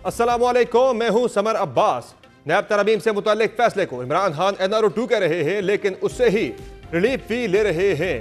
अस्सलामुअलैकुम, मैं हूं समर अब्बास। नैब तरमीम से मुताल्लिक फैसले को इमरान खान NRO 2 कह रहे हैं, लेकिन उससे ही रिलीफ भी ले रहे हैं।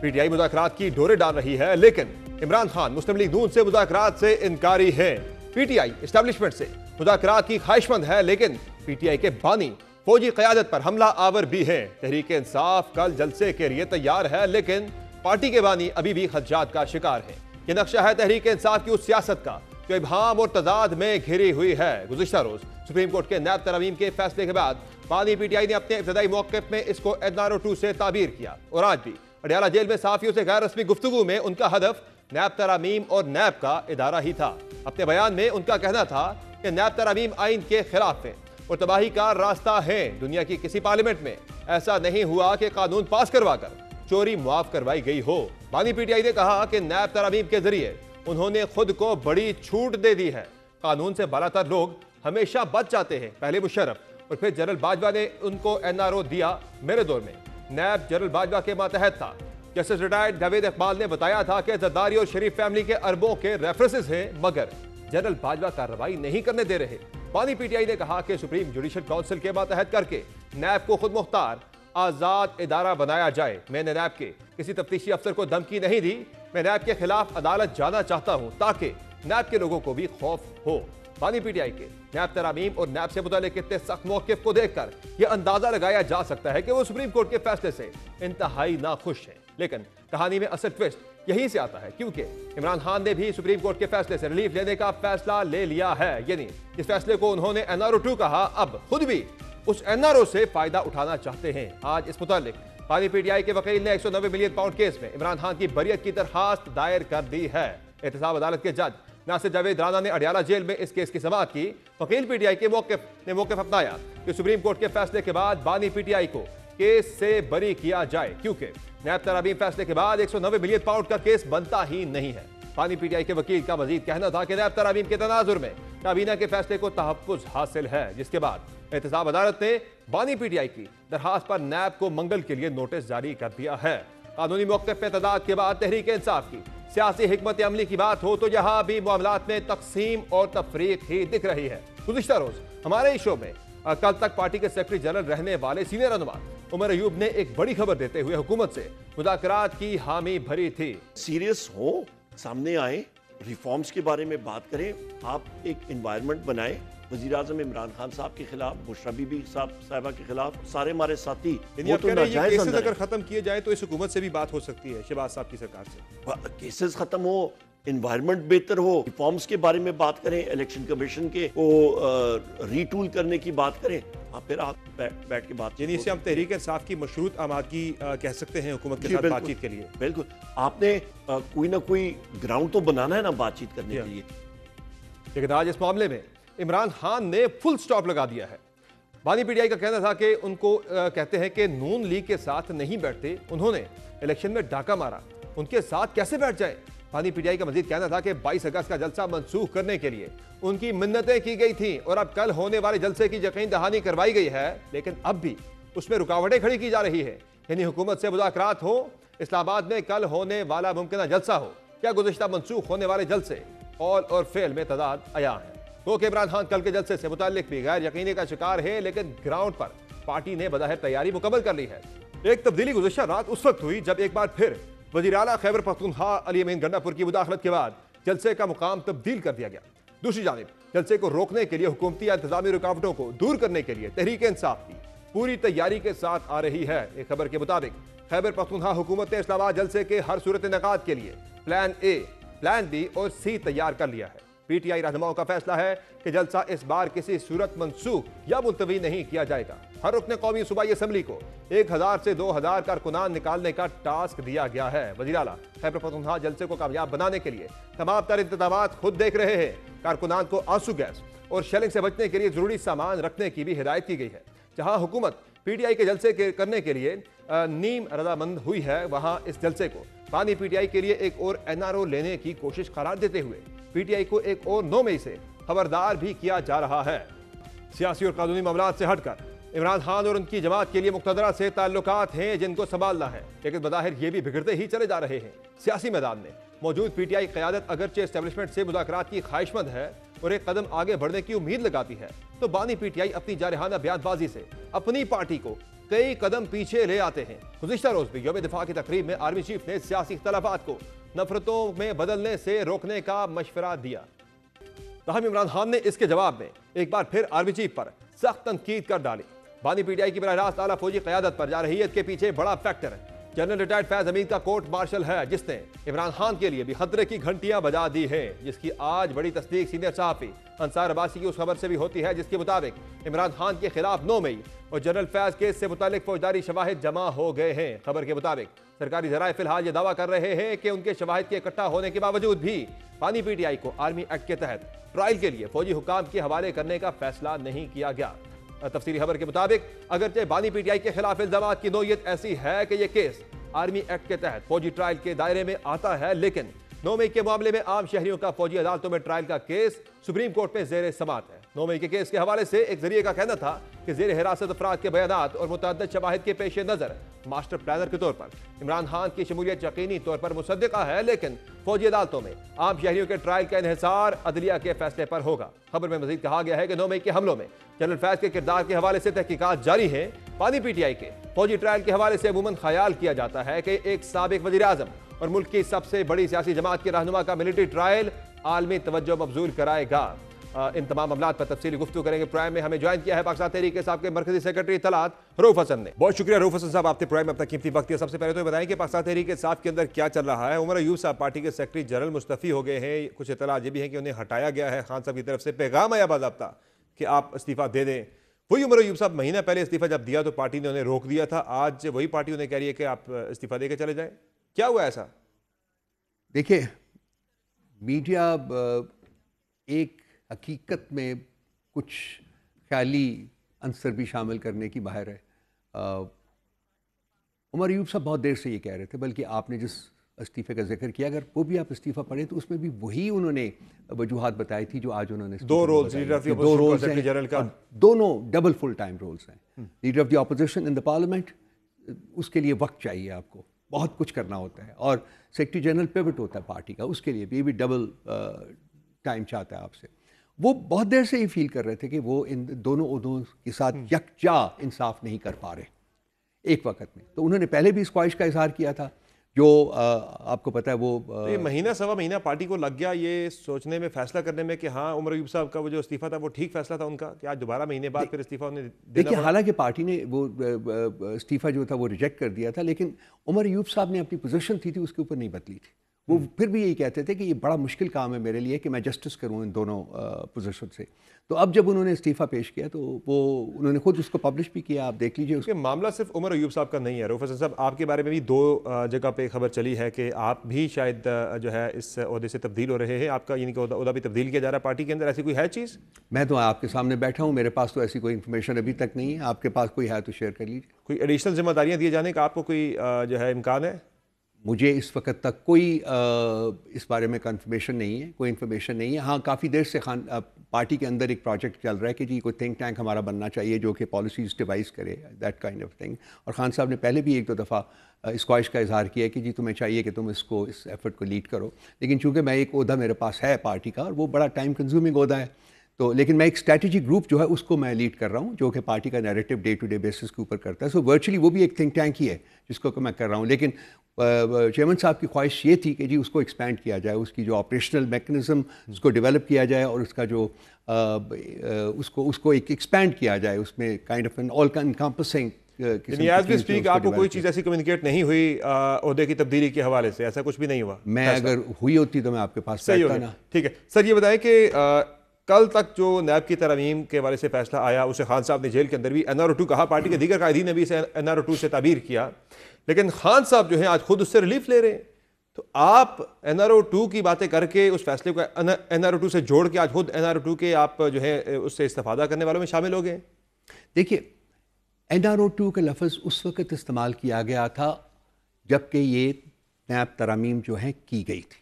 PTI मुज़ाकरात की डोरे डाल रही है, लेकिन इमरान खान मुस्लिम लीग नून से मुज़ाकरात से इनकारी है। PTI एस्टेब्लिशमेंट से मुज़ाकरात की ख्वाहिशमंद है, लेकिन PTI के बानी फौजी क़यादत पर हमला आवर भी है। तहरीक इंसाफ कल जलसे के लिए तैयार है, लेकिन पार्टी के बानी अभी भी खदशात का शिकार है। यह नक्शा है तहरीक इंसाफ की उस सियासत का जो इबहाम और तजाद में घिरी हुई है। गुज़िश्ता रोज सुप्रीम कोर्ट के नैब तरमीम के फैसले के बाद बानी PTI ने अपने इब्तदाई मौक़िफ़ में इसको NRO 2 से ताबीर किया और आज भी अडियाला जेल में सहाफ़ियों से गैर रस्मी गुफ्तगू में उनका हदफ नैब तरमीम और नैब का इदारा ही था। अपने बयान में उनका कहना था कि नैब तरमीम आइन के खिलाफ है और तबाही का रास्ता है। दुनिया की किसी पार्लियामेंट में ऐसा नहीं हुआ कि कानून पास करवा कर चोरी मुआफ करवाई गई हो। बानी PTI ने कहा कि नैब तरमीम के जरिए उन्होंने खुद को बड़ी छूट दे दी है। कानून से बालातर लोग हमेशा बच जाते हैं। पहले मुशर्रफ और फिर जनरल बाजवा ने उनको NRO दिया। मेरे दौर में नैब जनरल बाजवा के मातहत था। जस्टिस रिटायर्ड जावेद इकबाल ने बताया था कि जरदारी और शरीफ फैमिली के अरबों के रेफरेंसेस हैं, मगर जनरल बाजवा कार्रवाई नहीं करने दे रहे। बानी PTI ने कहा कि सुप्रीम जुडिशल काउंसिल के मातहत करके नैब को खुद मुख्तार आजाद इदारा बनाया जाए। मैंने नैब के किसी तफ्तीशी अफसर को धमकी नहीं दी। मैं नैब के खिलाफ अदालत जाना चाहता हूं ताकि नैब के लोगों को भी खौफ हो। बानी PTI के नैब तरामीम और नैब से मुताल्लिक इतने सख्त मौक़िफ़ को देखकर यह अंदाजा लगाया जा सकता है कि वो सुप्रीम कोर्ट के फैसले से इंतहाई नाखुश हैं। लेकिन कहानी में असल ट्विस्ट यहीं से आता है, क्योंकि इमरान खान ने भी सुप्रीम कोर्ट के फैसले से रिलीफ लेने का फैसला ले लिया है। यानी इस फैसले को उन्होंने NRO 2 कहा, अब खुद भी उस NRO से फायदा उठाना चाहते हैं। आज इस मुताल्लिक बानी PTI के वकील ने 190 मिलियन पाउंड केस में इमरान खान की बरियत की दरखास्त दायर कर दी है। एहतसाब अदालत के जज नासिर जावेद राना ने अडियाला जेल में इस केस की समाअत की। वकील PTI के मौक़िफ़ अपनाया कि सुप्रीम कोर्ट के फैसले के बाद बानी PTI को केस से बरी किया जाए, क्योंकि नैब तरामीम फैसले के बाद 190 मिलियन पाउंड का केस बनता ही नहीं है। बानी PTI के वकील का मजीद कहना था कि नैब तरामीम के तनाजुर में काबीना के फैसले को तहफ़्फ़ुज़ हासिल है, जिसके बाद एहतसाब अदालत ने बानी PTI की दरखास्त पर नैब को मंगल के लिए नोटिस जारी कर दिया है। कानूनी मौक़िफ़ पे तदाद के बाद तहरीक इंसाफ की सियासी हिकमत अमली की बात हो तो यहाँ भी मामलात में तकसीम और तफरीक ही दिख रही है। गुज़िश्ता रोज हमारे इस शो में कल तक पार्टी के सेक्रेटरी जनरल रहने वाले सीनियर रहनुमा उमर अयूब ने एक बड़ी खबर देते हुए हुकूमत से मुज़ाकरात की हामी भरी थी। सीरियस हो, सामने आए, रिफॉर्म्स के बारे में बात करें, आप एक एनवायरनमेंट बनाए। वज़ीर-ए-आज़म इमरान खान साहब के खिलाफ, बुशरा बीबी साहिबा के खिलाफ, सारे हमारे साथी वो तो नाजायज अंदर अगर खत्म किए जाए तो इस हुकूमत से भी बात हो सकती है, शहबाज साहब की सरकार से। केसेस खत्म हो, एनवायरनमेंट बेहतर हो, रिफॉर्म्स के बारे में बात करें, इलेक्शन कमीशन के वो रीटूल करने की बात करें, फिर आप बैठ के बात। यानी इसे हम तहरीक इंसाफ की मशरूत आमादगी कह सकते हैं हुकूमत के साथ बातचीत के लिए। बिल्कुल, आपने कोई ना कोई ग्राउंड तो बनाना है ना बातचीत करने के लिए। लेकिन आज इस मामले में इमरान खान ने फुल स्टॉप लगा दिया है। बानी PTI का कहना था कि उनको कहते हैं कि नून लीग के साथ नहीं बैठते, उन्होंने इलेक्शन में डाका मारा, उनके साथ कैसे बैठ जाए। बानी PTI का मजीद कहना था कि 22 अगस्त का जलसा मनसूख करने के लिए उनकी मिन्नतें की गई थी और अब कल होने वाले जलसे की यकीन दहानी करवाई गई है, लेकिन अब भी उसमें रुकावटें खड़ी की जा रही है। यानी हुकूमत से मुज़ाकरात हो, इस्लामाबाद में कल होने वाला मुमकिन जलसा हो, क्या गुज़िश्ता मनसूख होने वाले जलसे कौल और फेल में तदाद आया है। तो कि इमरान खान कल के जलसे से मुताल्लिक भी गैर यकीनी का शिकार है, लेकिन ग्राउंड पर पार्टी ने बज़ाहिर तैयारी मुकम्मल कर ली है। एक तब्दीली गुज़िश्ता रात उस वक्त हुई जब एक बार फिर वज़ीर आला खैबर पख्तूनख्वा अली अमीन गंडापुर की मुदाखलत के बाद जलसे का मुकाम तब्दील कर दिया गया। दूसरी जानिब जलसे को रोकने के लिए, हुकूमती इंतजामी रुकावटों को दूर करने के लिए तहरीक इंसाफ की पूरी तैयारी के साथ आ रही है। एक खबर के मुताबिक खैबर पख्तूनख्वा हुकूमत ने इस्लामाबाद जलसे के हर सूरत इनेकाद के लिए प्लान A, प्लान B और C तैयार कर लिया है। PTI रहनुमाओं का फैसला है कि जलसा इस बार किसी सूरत मनसूख या मुलतवी नहीं किया जाएगा। हर रुकन कौमी सूबाई असम्बली को 1000 से 2000 कारकुनान निकालने का टास्क दिया गया है। वज़ीर आला खैबर पख्तूनख्वा जलसे को कामयाब बनाने के लिए तमाम तर इंतजामात खुद देख रहे हैं। कारकुनान को आंसू गैस और शेलिंग से बचने के लिए जरूरी सामान रखने की भी हिदायत की गई है। जहां हुकूमत PTI के जलसे करने के लिए नीम रजामंद हुई है, वहां इस जलसे को बानी PTI के लिए एक और NRO लेने की कोशिश करार देते हुए PTI को एक और 9 मई से खबरदार भी किया जा रहा है। सियासी और कानूनी मामलात से हटकर इमरान खान और उनकी जमात के लिए मुक़्तदरा से ताल्लुकात हैं जिनको संभालना है, लेकिन बज़ाहिर ये भी बिगड़ते ही चले जा रहे हैं। सियासी मैदान में मौजूद PTI क़यादत अगरचे एस्टेब्लिशमेंट से मुज़ाकरात की ख्वाहिशमंद है, और एक कदम आगे बढ़ने की उम्मीद लगाती है, तो बानी पीटीआई अपनी जारहाना बयानबाजी से अपनी पार्टी को कई कदम पीछे ले आते हैं। गुज़िश्ता रोज भी यौम दिफा की तकरीब में आर्मी चीफ ने सियासी इख्तलाफात को नफरतों में बदलने से रोकने का मशवरा दिया। ताहम इमरान खान ने इसके जवाब में एक बार फिर आर्मी चीफ पर सख्त तनकीद कर डाली। बानी पीटीआई की बराह रास्त आला फौजी क़यादत पर जा रही है, इसके पीछे बड़ा फैक्टर जनरल रिटायर्ड फैज अमीन का कोर्ट मार्शल है, जिसने इमरान खान के लिए भी खतरे की घंटियां बजा दी हैं, जिसकी आज बड़ी तस्दीक सीनियर सहाफ़ी अंसार अब्बासी की उस खबर से भी होती है जिसके मुताबिक इमरान खान के खिलाफ 9 मई और जनरल फैज केस से मुतालिक फौजदारी शवाहिद जमा हो गए हैं। खबर के मुताबिक सरकारी जराए फिलहाल ये दावा कर रहे हैं कि उनके शवाहिद के इकट्ठा होने के बावजूद भी बानी पीटीआई को आर्मी एक्ट के तहत ट्रायल के लिए फौजी हुकाम के हवाले करने का फैसला नहीं किया गया। तफसीली खबर के मुताबिक अगरचे बानी पीटीआई के खिलाफ इल्जामात की नोयत ऐसी है कि यह केस आर्मी एक्ट के तहत फौजी ट्रायल के दायरे में आता है, लेकिन 9 मई के मामले में आम शहरियों का फौजी अदालतों में ट्रायल का केस सुप्रीम कोर्ट में जेर समात है। 9 मई के केस के हवाले से एक जरिए का कहना था कि जेर हिरासत अफराद के बयानात और मुतअद्दिद शवाहिद के पेश नजर मास्टर प्लानर के तौर पर इमरान खान की शमूलियत यकीनी तौर पर मुसद्दिका है, लेकिन फौजी अदालतों में आम शहरियों के ट्रायल का इन्हिसार अदलिया के फैसले पर होगा। खबर में मजीद कहा गया है कि 9 मई के हमलों में जनरल फैज के किरदार के हवाले से तहकीकात जारी है। बानी पीटीआई के फौजी ट्रायल के हवाले से अमूमन ख्याल किया जाता है कि एक साबिक वजीर आजम और मुल्क की सबसे बड़ी सियासी जमात के रहनुमा का मिलिट्री ट्रायल आलमी तवज्जो मबजूल कराएगा। इन तमाम मामलात पर तफसीली गुफ्तगू करेंगे। प्राइम में हमें ज्वाइन किया है पाकिस्तान तहरीक के साहब के मरकजी सेक्रेटरी तलात रऊफ हसन ने। बहुत शुक्रिया रऊफ हसन साहब, आपने प्राइम में अपना कीमती वक्त दिया। सबसे पहले तो ये बताएं कि पाकिस्तान तहरीक के साहब के अंदर क्या चल रहा है। उमर अयूब साहब पार्टी के सेक्रेटरी जनरल मुस्तफ़ी हो गए हैं, कुछ इतला ये भी है कि उन्हें हटाया गया है। खान साहब की तरफ से पैगाम आया बाज़ाब्ता कि आप इस्तीफा दे दें। वही उमर अयूब साहब महीना पहले इस्तीफा जब दिया तो पार्टी ने उन्हें रोक दिया था, आज वही पार्टी उन्हें कह रही है कि आप इस्तीफा दे के चले जाएं। क्या हुआ ऐसा? देखिए, मीडिया एक हकीकत में कुछ ख्याली अंसर भी शामिल करने की बाहर है। उमर अयूब साहब बहुत देर से ये कह रहे थे, बल्कि आपने जिस इस्तीफ़े का जिक्र किया, अगर वो भी आप इस्तीफ़ा पढ़ें तो उसमें भी वही उन्होंने वजूहात बताई थी जो आज उन्होंने दो रोल्स जनरल का, दोनों डबल फुल टाइम रोल्स हैं। Leader of the opposition in the parliament, उसके लिए वक्त चाहिए, आपको बहुत कुछ करना होता है, और सेक्रेटरी जनरल पिवट होता है पार्टी का, उसके लिए भी डबल टाइम चाहता है आपसे। वो बहुत देर से ये फील कर रहे थे कि वो इन दोनों उहदों के साथ यकजा इंसाफ नहीं कर पा रहे एक वक्त में। तो उन्होंने पहले भी इस ख्वाहिश का इजहार किया था, जो आपको पता है वो ये महीना सवा महीना पार्टी को लग गया ये सोचने में, फैसला करने में कि हाँ उमर अयूब साहब का वो जो इस्तीफा था वो ठीक फैसला था उनका, कि आज दोबारा महीने बाद फिर इस्तीफा उन्हें देखिए, हालांकि पार्टी ने वो इस्तीफा जो था वो रिजेक्ट कर दिया था, लेकिन उमर अयूब साहब ने अपनी पोजीशन थी उसके ऊपर नहीं बदली थी। वो फिर भी यही कहते थे कि ये बड़ा मुश्किल काम है मेरे लिए कि मैं जस्टिस करूं इन दोनों पोजीशन से। तो अब जब उन्होंने इस्तीफ़ा पेश किया तो वो उन्होंने खुद उसको पब्लिश भी किया, आप देख लीजिए। उसके मामला सिर्फ उमर अयूब साहब का नहीं है रऊफ हसन साहब, आपके बारे में भी दो जगह पे खबर चली है कि आप भी शायद जो है इस ओहदे से तब्दील हो रहे हैं, आपका यानी कि ओहदा भी तब्दील किया जा रहा है पार्टी के अंदर, ऐसी कोई है चीज़? मैं तो आपके सामने बैठा हूँ, मेरे पास तो ऐसी कोई इन्फॉर्मेशन अभी तक नहीं है। आपके पास कोई है तो शेयर कर लीजिए। कोई एडिशनल जिम्मेदारियाँ दिए जाने का आपको कोई जो है इम्कान है? मुझे इस वक्त तक कोई इस बारे में कंफर्मेशन नहीं है, कोई इन्फॉर्मेशन नहीं है। हाँ, काफ़ी देर से पार्टी के अंदर एक प्रोजेक्ट चल रहा है कि जी कोई थिंक टैंक हमारा बनना चाहिए जो कि पॉलिसीज़ डिवाइस करे, दैट काइंड ऑफ थिंग। और खान साहब ने पहले भी एक दो दफ़ा इस ख्वाहिश का इजहार किया कि जी तुम्हें चाहिए कि तुम इसको, इस एफर्ट को लीड करो। लेकिन चूँकि मैं एक ओहदा मेरे पास है पार्टी का, और वो बड़ा टाइम कंज्यूमिंग ओहदा है, तो लेकिन मैं एक स्ट्रैटेजी ग्रुप जो है उसको मैं लीड कर रहा हूँ, जो कि पार्टी का narrative day to day basis के ऊपर करता है। सो वर्चुअली वो भी एक थिंक टैंक ही है जिसको मैं कर रहा हूँ। लेकिन चेयरमैन साहब की ख्वाहिश ये थी कि जी उसको एक्सपेंड किया जाए, उसकी जो ऑपरेशनल मैकेनिज्म उसको डेवलप किया जाए, और उसका जो उसको एक एक्सपेंड किया जाए, उसमें kind of an all encompassing. आपको कोई चीज़ ऐसी कम्युनिकेट नहीं हुई ओहदे की तब्दीली के हवाले से? ऐसा कुछ भी नहीं हुआ? मैं अगर हुई होती तो मैं आपके पास बैठता ना। ठीक है सर, ये बताएं कि कल तक जो नैब की तरमीम के हवाले से फैसला आया, उसे खान साहब ने जेल के अंदर भी NRO2 कहा, पार्टी के दीगर कायदीन ने भी इसे NRO2 से ताबीर किया, लेकिन खान साहब जो हैं आज खुद उससे रिलीफ ले रहे हैं। तो आप NRO2 की बातें करके उस फैसले को NRO2 से जोड़ के आज खुद NRO2 के आप जो है उससे इस्तेफादा करने वालों में शामिल हो गए। देखिए, NRO2 का लफ्ज़ उस वक्त इस्तेमाल किया गया था जबकि ये नैब तरामीम जो है की गई थी।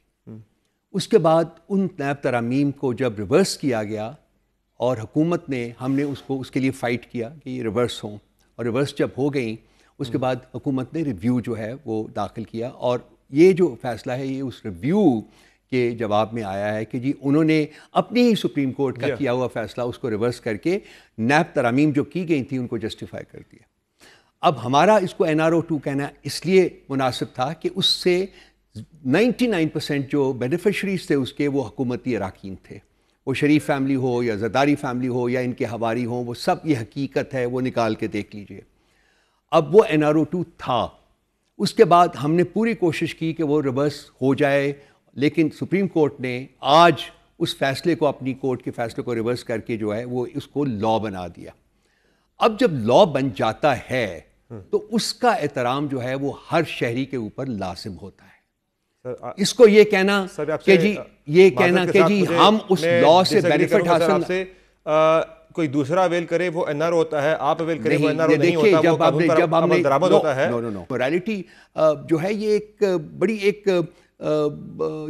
उसके बाद उन नैब तरामीम को जब रिवर्स किया गया और हुकूमत ने, हमने उसके लिए फ़ाइट किया कि ये रिवर्स हों, और रिवर्स जब हो गई उसके बाद हुकूमत ने रिव्यू जो है वो दाखिल किया, और ये जो फ़ैसला है ये उस रिव्यू के जवाब में आया है कि जी उन्होंने अपनी ही सुप्रीम कोर्ट का किया हुआ फैसला उसको रिवर्स करके नैब तरमीम जो की गई थी उनको जस्टिफाई कर दिया। अब हमारा इसको NRO 2 कहना इसलिए मुनासिब था कि उससे 99% जो बेनिफिशरीज थे उसके वो हुकूमती अरकान थे, वो शरीफ फैमिली हो या जरदारी फैमिली हो या इनके हवारी हो, वो सब ये हकीकत है, वो निकाल के देख लीजिए। अब वो NRO 2 था, उसके बाद हमने पूरी कोशिश की कि वो रिवर्स हो जाए, लेकिन सुप्रीम कोर्ट ने आज उस फैसले को, अपनी कोर्ट के फैसले को रिवर्स करके जो है वो उसको लॉ बना दिया। अब जब लॉ बन जाता है तो उसका एहतराम जो है वो हर शहरी के ऊपर लाजिम होता है। इसको ये कहना कि जी ये कहना कि जी हम उस लॉ से बेनिफिट हासिल से कोई दूसरा अवेल करे वो NRO होता है, आप अवेल करें वो NRO नहीं होता, जब वो हमने जब हमने दरामद होता है। मोरालिटी जो है ये एक बड़ी एक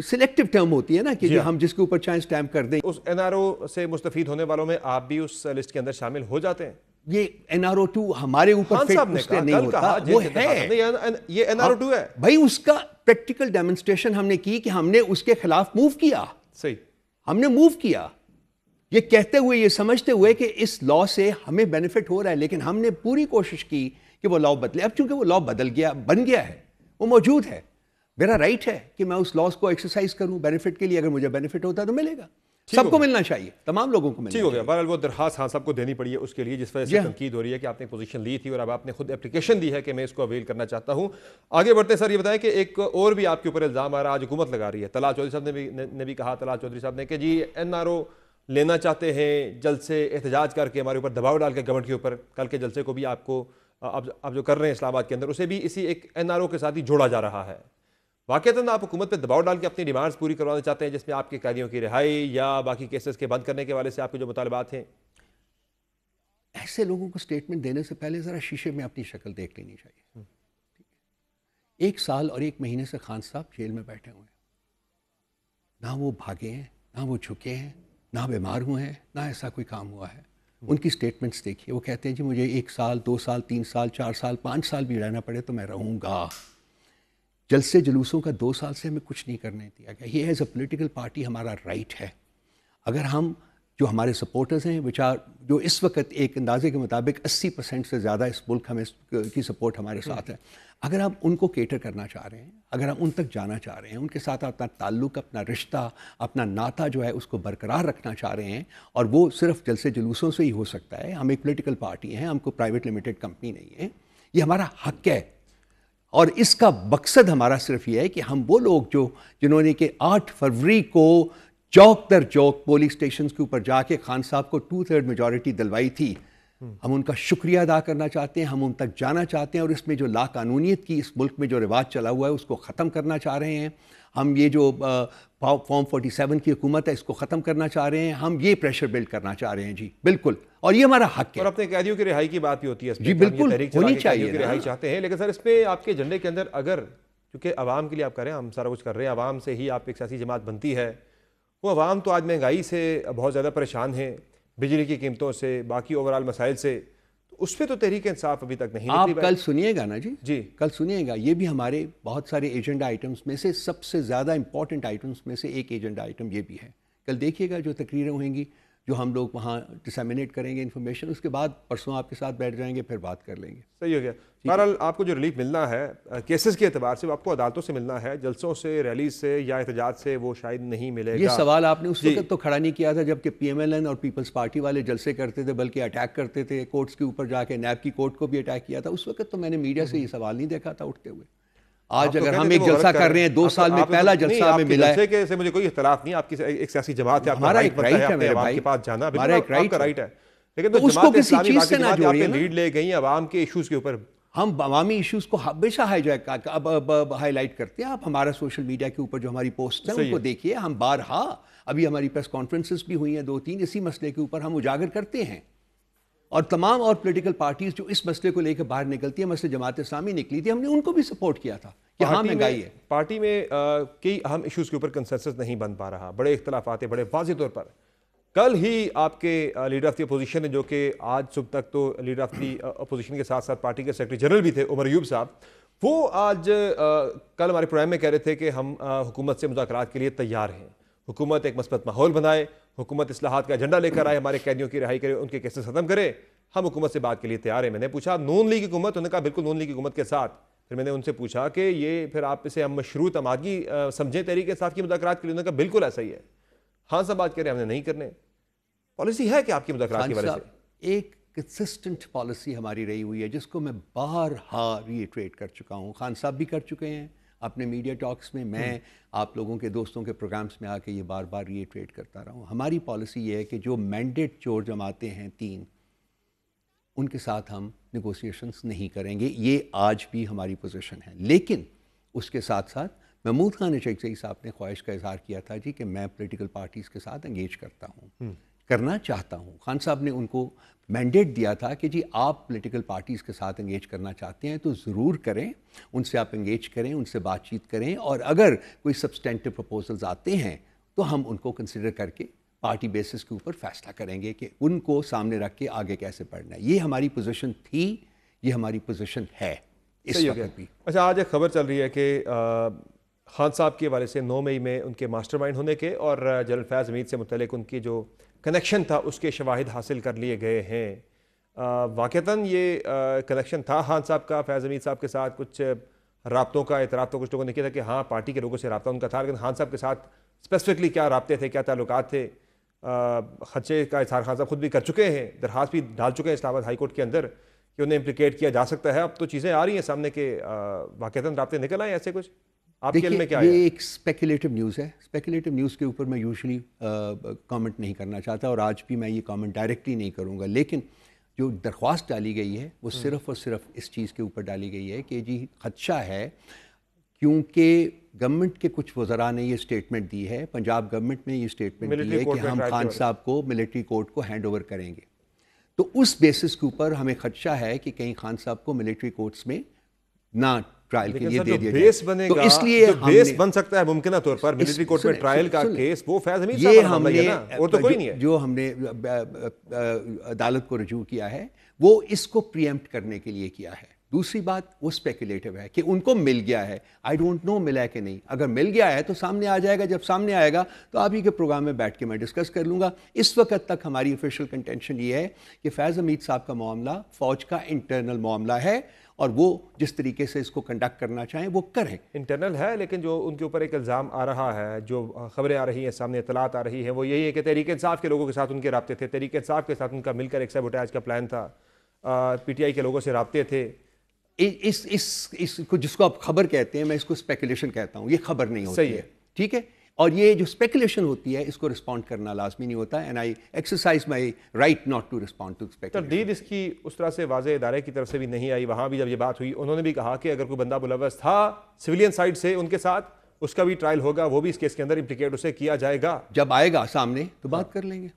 सिलेक्टिव टर्म होती है ना कि हम जिसके ऊपर चाहे स्टैम्प कर दें। उस NRO से मुस्तफीद होने वालों में आप भी उस लिस्ट के अंदर शामिल हो जाते हैं? ये NRO 2 हमारे ऊपर फिट उससे नहीं होता, वो है ये NRO 2 है भाई। उसका प्रैक्टिकल डेमोन्स्ट्रेशन हमने की कि हमने उसके खिलाफ मूव किया। सही, हमने मूव किया ये कहते हुए, ये समझते हुए कि इस लॉ से हमें बेनिफिट हो रहा है, लेकिन हमने पूरी कोशिश की कि वो लॉ बदले। अब चूंकि वो लॉ बदल गया, बन गया है, वो मौजूद है, मेरा राइट है कि मैं उस लॉस को एक्सरसाइज करूं बेनिफिट के लिए। अगर मुझे बेनिफिट होता है तो मिलेगा, सबको मिलना चाहिए, तमाम लोगों को मिलना ठीक हो गया। बहरहाल वो दरखास्त खान साहब को देनी पड़ी है उसके लिए, जिस वजह से तनकीद हो रही है कि आपने पोजीशन ली थी और अब आपने खुद एप्लीकेशन दी है कि मैं इसको अवेल करना चाहता हूं। आगे बढ़ते सर, ये बताएं कि एक और भी आपके ऊपर इल्जाम आ रहा है, आज हुकूमत लगा रही है। तला चौधरी साहब ने भी कहा, तला चौधरी साहब ने, कि जी NRO लेना चाहते हैं, जल्द से एहतजाज करके हमारे ऊपर दबाव डाल के गवर्नमेंट के ऊपर, कल के जलसे को भी आपको अब जो कर रहे हैं इस्लामाबाद के अंदर, उसे भी इसी एक NRO के साथ ही जोड़ा जा रहा है। वाकईतन आप हुकूमत पर दबाव डाल के अपनी डिमांड्स पूरी करवाना चाहते हैं, जिसमें आपके कैदियों की रिहाई या बाकी केसेस के बंद करने के हवाले से आपके जो मुतालबात हैं? ऐसे लोगों को स्टेटमेंट देने से पहले ज़रा शीशे में अपनी शक्ल देख लेनी चाहिए। 1 साल और 1 महीने से खान साहब जेल में बैठे हुए हैं, ना वो भागे हैं, ना वो झुके हैं, ना बीमार हुए हैं, ना ऐसा कोई काम हुआ है। उनकी स्टेटमेंट्स देखिए, वो कहते हैं जी मुझे 1 साल, 2 साल, 3 साल, 4 साल, 5 साल भी रहना पड़े तो मैं रहूँगा। जलसे जुलूसों का 2 साल से हमें कुछ नहीं करने दिया गया। ये एज अ पॉलिटिकल पार्टी हमारा राइट है। अगर हम जो हमारे सपोर्टर्स हैं जो इस वक्त एक अंदाजे के मुताबिक 80% से ज़्यादा इस मुल्क हमें की सपोर्ट हमारे साथ है, अगर हम उनको केटर करना चाह रहे हैं, अगर हम उन तक जाना चाह रहे हैं, उनके साथ अपना ताल्लुक़, अपना रिश्ता, अपना नाता जो है उसको बरकरार रखना चाह रहे हैं, और वो सिर्फ जलसे जुलूसों से ही हो सकता है। हम एक पॉलिटिकल पार्टी हैं, हमको प्राइवेट लिमिटेड कंपनी नहीं है, ये हमारा हक है। और इसका मकसद हमारा सिर्फ ये है कि हम वो लोग जिन्होंने कि 8 फरवरी को चौक दर चौक पोलिंग स्टेशन के ऊपर जाके खान साहब को 2/3 मेजॉरिटी दिलवाई थी, हम उनका शुक्रिया अदा करना चाहते हैं, हम उन तक जाना चाहते हैं, और इसमें जो लाकानूनियत की इस मुल्क में जो रिवाज चला हुआ है उसको ख़त्म करना चाह रहे हैं। हम ये जो फॉर्म 47 की हुकूमत है इसको ख़त्म करना चाह रहे हैं, हम ये प्रेशर बिल्ड करना चाह रहे हैं जी, बिल्कुल, और ये हमारा हक है। और अपने कैदियों की रिहाई की बात भी होती है जी, बिल्कुल होनी चाहिए, रिहाई चाहते हैं, लेकिन सर इस पे आपके एजेंडे के अंदर, अगर क्योंकि आवाम के लिए आप कर रहे हैं, हम सारा कुछ कर रहे हैं, आवाम से ही आप एक सियासी जमात बनती है, वो आवाम तो आज महंगाई से बहुत ज़्यादा परेशान है, बिजली की कीमतों से, बाकी ओवरऑल मसाइल से, तो उस पर तो तहरीक इंसाफ अभी तक नहीं निकली। आप कल सुनिएगा ना जी, कल सुनिएगा, ये भी हमारे बहुत सारे एजेंडा आइटम्स में से सबसे ज़्यादा इंपॉर्टेंट आइटम्स में से एक एजेंडा आइटम ये भी है। कल देखिएगा जो तकरीरें होंगी, जो हम लोग वहाँ डिसमिनेट करेंगे इन्फॉर्मेशन, उसके बाद परसों आपके साथ बैठ जाएंगे, फिर बात कर लेंगे। सही हो गया। बहरहाल आपको जो रिलीफ मिलना है केसेस के एतबार से, वो आपको अदालतों से मिलना है, जलसों से, रैली से या एहतजाज से वो शायद नहीं मिलेगा। ये सवाल आपने उस वक्त तो खड़ा नहीं किया था जबकि PMLN और पीपल्स पार्टी वाले जलसे करते थे, बल्कि अटैक करते थे कोर्ट्स के ऊपर जाके, नैब की कोर्ट को भी अटैक किया था। उस वक्त तो मैंने मीडिया से ये सवाल नहीं देखा था उठते हुए। आज अगर हम एक जलसा कर रहे हैं, 2 साल में पहला जलसा हमें मिला है, से मुझे कोई इख्तिलाफ नहीं, आपकी एक सियासी जमात है, हमारा एक राइट है मेरे भाई, के पास जाना हमारा एक राइट है, लेकिन तो उसको किसी चीज से ना जोड़िए। लीड ले गई अवाम के इश्यूज के ऊपर, हम अवामी इश्यूज को हमेशा हाईलाइट करते हैं। आप हमारा सोशल मीडिया के ऊपर जो हमारी पोस्ट है उनको देखिए, हम बारहा, अभी हमारी प्रेस कॉन्फ्रेंसेस भी हुई हैं 2-3, इसी मसले के ऊपर हम उजागर करते हैं। और तमाम और पॉलिटिकल पार्टीज जो इस मसले को लेकर बाहर निकलती है, मसले जमात इस्लामी निकली थी, हमने उनको भी सपोर्ट किया था कि हाँ महंगाई है। पार्टी में कई अहम इश्यूज के ऊपर कंसेंसस नहीं बन पा रहा, बड़े इख्तलाफात हैं, बड़े वाज़ेह तौर पर। कल ही आपके लीडर ऑफ द अपोजिशन ने, जो कि आज सुबह तक तो लीडर ऑफ द अपोजिशन के साथ साथ पार्टी के सेक्रेटरी जनरल भी थे, उमर अयूब साहब, वो आज कल हमारे प्रोग्राम में कह रहे थे कि हम हुकूमत से मुज़ाकरात के लिए तैयार हैं, हुकूमत एक मस्बत माहौल बनाए, हुकूमत इस्लाहात का एजेंडा लेकर आए, हमारे कैदियों की रिहाई करे, उनके केसेस खत्म करे, हम हुकूमत से बात के लिए तैयार हैं। मैंने पूछा नून लीग हुकूमत, उन्होंने कहा बिल्कुल नून लीग हुकूमत के साथ। फिर मैंने उनसे पूछा कि ये फिर आप इसे हम मशरूत आमादगी समझें तहरीक इंसाफ की मुज़ाकरात के लिए? उन्होंने कहा बिल्कुल ऐसा ही है। खान साहब बात करें हमने नहीं करने, पॉलिसी है कि आपकी मुज़ाकरात की वजह से? एक कंसिस्टेंट पॉलिसी हमारी रही हुई है जिसको मैं बारहा रीइटरेट कर चुका हूँ, खान साहब भी कर चुके हैं अपने मीडिया टॉक्स में, मैं आप लोगों के दोस्तों के प्रोग्राम्स में आके ये बार बार रीइटरेट करता रहा हूँ। हमारी पॉलिसी ये है कि जो मैंडेट चोर जमाते हैं 3, उनके साथ हम नेगोशिएशंस नहीं करेंगे। ये आज भी हमारी पोजीशन है। लेकिन उसके साथ साथ महमूद खान अशरफी साहब ने ख्वाहिश का इजहार किया था जी कि मैं पॉलिटिकल पार्टीज़ के साथ एंगेज करता हूँ, करना चाहता हूँ। खान साहब ने उनको मैंडेट दिया था कि जी आप पॉलिटिकल पार्टीज़ के साथ एंगेज करना चाहते हैं तो ज़रूर करें, उनसे आप एंगेज करें, उनसे बातचीत करें, और अगर कोई सब्सटेंटिव प्रपोजल्स आते हैं तो हम उनको कंसिडर करके पार्टी बेसिस के ऊपर फैसला करेंगे कि उनको सामने रख के आगे कैसे बढ़ना है। ये हमारी पोजीशन थी, ये हमारी पोजीशन है इस वक्त भी। अच्छा, आज एक खबर चल रही है कि खान साहब के हवाले से 9 मई में उनके मास्टरमाइंड होने के और जनरल फैज़ हमीद से मुतल्लिक उनकी जो कनेक्शन था उसके शवाहिद हासिल कर लिए गए हैं। वाक़तन ये कनेक्शन था खान साहब का फैज़ हमीद साहब के साथ, कुछ राब्तों का एतराफ़ तो कुछ लोगों ने किया था कि हाँ पार्टी के लोगों से रब्ता उनका था, लेकिन खान साहब के साथ स्पेसिफिकली क्या राब्ते थे, क्या ताल्लुकात थे? खदशे का इज़हार खान साहब खुद भी कर चुके हैं, दरख्वास्त भी डाल चुके हैं इस्लामाबाद हाई कोर्ट के अंदर कि उन्हें इम्प्लिकेट किया जा सकता है। अब तो चीज़ें आ रही हैं सामने के वाक़तन राब्ते निकल आए ऐसे कुछ? आपके इल्म में क्या है? ये एक स्पेकुलेटिव न्यूज़ है। स्पेकुलेटिव न्यूज़ के ऊपर मैं यूजुअली कमेंट नहीं करना चाहता और आज भी मैं ये कमेंट डायरेक्टली नहीं करूँगा, लेकिन जो दरख्वास्त डाली गई है वो सिर्फ़ और सिर्फ इस चीज़ के ऊपर डाली गई है कि जी खदशा है, क्योंकि गवर्नमेंट के कुछ वज़रा ने ये स्टेटमेंट दी है, पंजाब गवर्नमेंट ने ये स्टेटमेंट दी है कि हम खान साहब को मिलिट्री कोर्ट को हैंड ओवर करेंगे। तो उस बेसिस के ऊपर हमें खदशा है कि कहीं खान साहब को मिलिट्री कोर्ट्स में ना ट्रायल के लिए दे दिया जाए। तो इसलिए बेस बन सकता है मुमकिन तौर पर मिलिट्री कोर्ट में ट्रायल का केस वो फैज़ हमीद साहब का मामला है ना, और तो कोई नहीं है। जो हमने अदालत को रजू किया है वो इसको प्रीएम्प्ट करने के लिए किया है। दूसरी बात वो स्पेकुलेटिव है कि उनको मिल गया है, आई डोंट नो मिला है कि नहीं। अगर मिल गया है तो सामने आ जाएगा, जब सामने आएगा तो आप ही के प्रोग्राम में बैठ के मैं डिस्कस कर लूँगा। इस वक्त तक हमारी ऑफिशियल कंटेंशन ये है कि फैज़ हमीद साहब का मामला फ़ौज का इंटरनल मामला है और वो जिस तरीके से इसको कंडक्ट करना चाहें वो करें। इंटरनल है, लेकिन जो उनके ऊपर एक इल्ज़ाम आ रहा है, जो खबरें आ रही हैं, सामने इतलात आ रही है, वो यही है कि तहरीक इंसाफ के लोगों के साथ उनके राब्ते थे, तहरीक इंसाफ के साथ उनका मिलकर एक सैबोटाज का प्लान था, पीटीआई के लोगों से राब्ते थे। इसको जिसको आप खबर कहते हैं, मैं इसको स्पेकुलेशन कहता हूँ, ये खबर नहीं होती है, ठीक है। और ये जो स्पेकुलेशन होती है इसको रिस्पॉन्ड करना लाजमी नहीं होता, and I exercise my right not to respond to speculation. तरदीद इसकी उस तरह से वाज़े इदारे की तरफ से भी नहीं आई। वहाँ भी जब ये बात हुई उन्होंने भी कहा कि अगर कोई बंदा मुलव्वस था सिविलियन साइड से उनके साथ, उसका भी ट्रायल होगा, वो भी इस केस के अंदर इम्प्लिकेट उसे किया जाएगा। जब आएगा सामने तो बात कर लेंगे।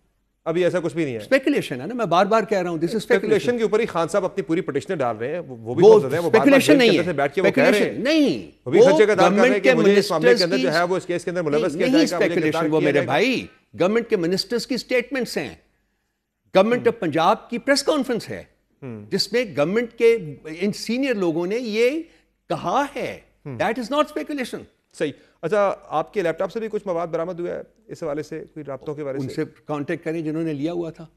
अभी ऐसा कुछ भी नहीं है, स्पेकुलेशन है ना, मैं बार बार कह रहा हूं, दिस इज स्पेकुलेशन के ऊपर ही खान साहब अपनी पूरी पिटिशन डाल रहे हैं। वो भी स्पेकुलेशन नहीं है, बैठ के वो कह रहे हैं नहीं, वो भी खर्चे का दावा कर रहे हैं कि मुझे इस मामले के अंदर जो है वो इस केस के अंदर मुलव्वस किया जाएगा। स्पेकुलेशन वो मेरे भाई गवर्नमेंट के मिनिस्टर्स की स्टेटमेंट्स हैं, गवर्नमेंट ऑफ पंजाब की प्रेस कॉन्फ्रेंस है जिसमें गवर्नमेंट के इन सीनियर लोगों ने ये कहा है। That is not speculation. सही। अच्छा, आपके लैपटॉप से भी कुछ मवाद बरामद हुआ है इस हवाले से, कोई राब्तों के बारे में? उनसे कांटेक्ट करें जिन्होंने लिया हुआ था।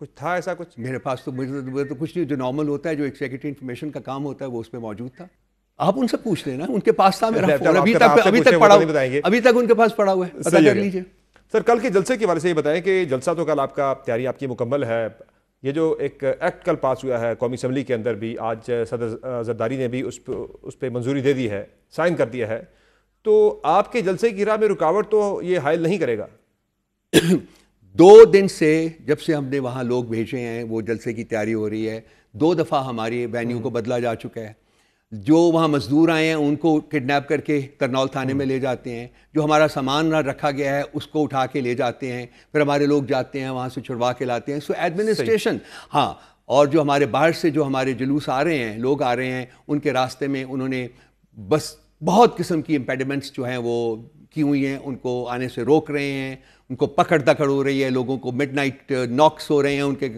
कुछ था ऐसा कुछ? मेरे पास तो मुझे तो कुछ नहीं, जो नॉर्मल होता है, जो एक सेक्रेटरी इंफॉर्मेशन का काम होता है वो उसमें मौजूद था। आप उनसे पूछ लेना, उनके पास था मेरा फोन, अभी तक पड़ा हुआ है, अभी तक उनके पास पड़ा हुआ है, पता कर लीजिए। सर, कल के जलसे के हवाले से ये बताएं कि जलसा तो कल आपका तैयारी आपकी मुकम्मल है। ये जो एक एक्ट कल पास हुआ है कौमी असम्बली के अंदर भी, आज सदर जरदारी ने भी उस पर मंजूरी दे दी है, साइन कर दिया है, तो आपके जलसे की राह में रुकावट तो ये हायल नहीं करेगा? 2 दिन से जब से हमने वहाँ लोग भेजे हैं, वो जलसे की तैयारी हो रही है। 2 दफ़ा हमारी वेन्यू को बदला जा चुका है। जो वहाँ मजदूर आए हैं उनको किडनैप करके करनौल थाने में ले जाते हैं, जो हमारा सामान ना रखा गया है उसको उठा के ले जाते हैं, फिर हमारे लोग जाते हैं वहाँ से छुड़वा के लाते हैं। सो एडमिनिस्ट्रेशन, हाँ, और जो हमारे बाहर से जो हमारे जुलूस आ रहे हैं, लोग आ रहे हैं, उनके रास्ते में उन्होंने बस बहुत किस्म की इम्पेडिमेंट्स जो हैं वो की हुई हैं, उनको आने से रोक रहे हैं, उनको पकड़ दकड़ हो रही है, लोगों को मिडनाइट नॉक्स हो रहे हैं उनके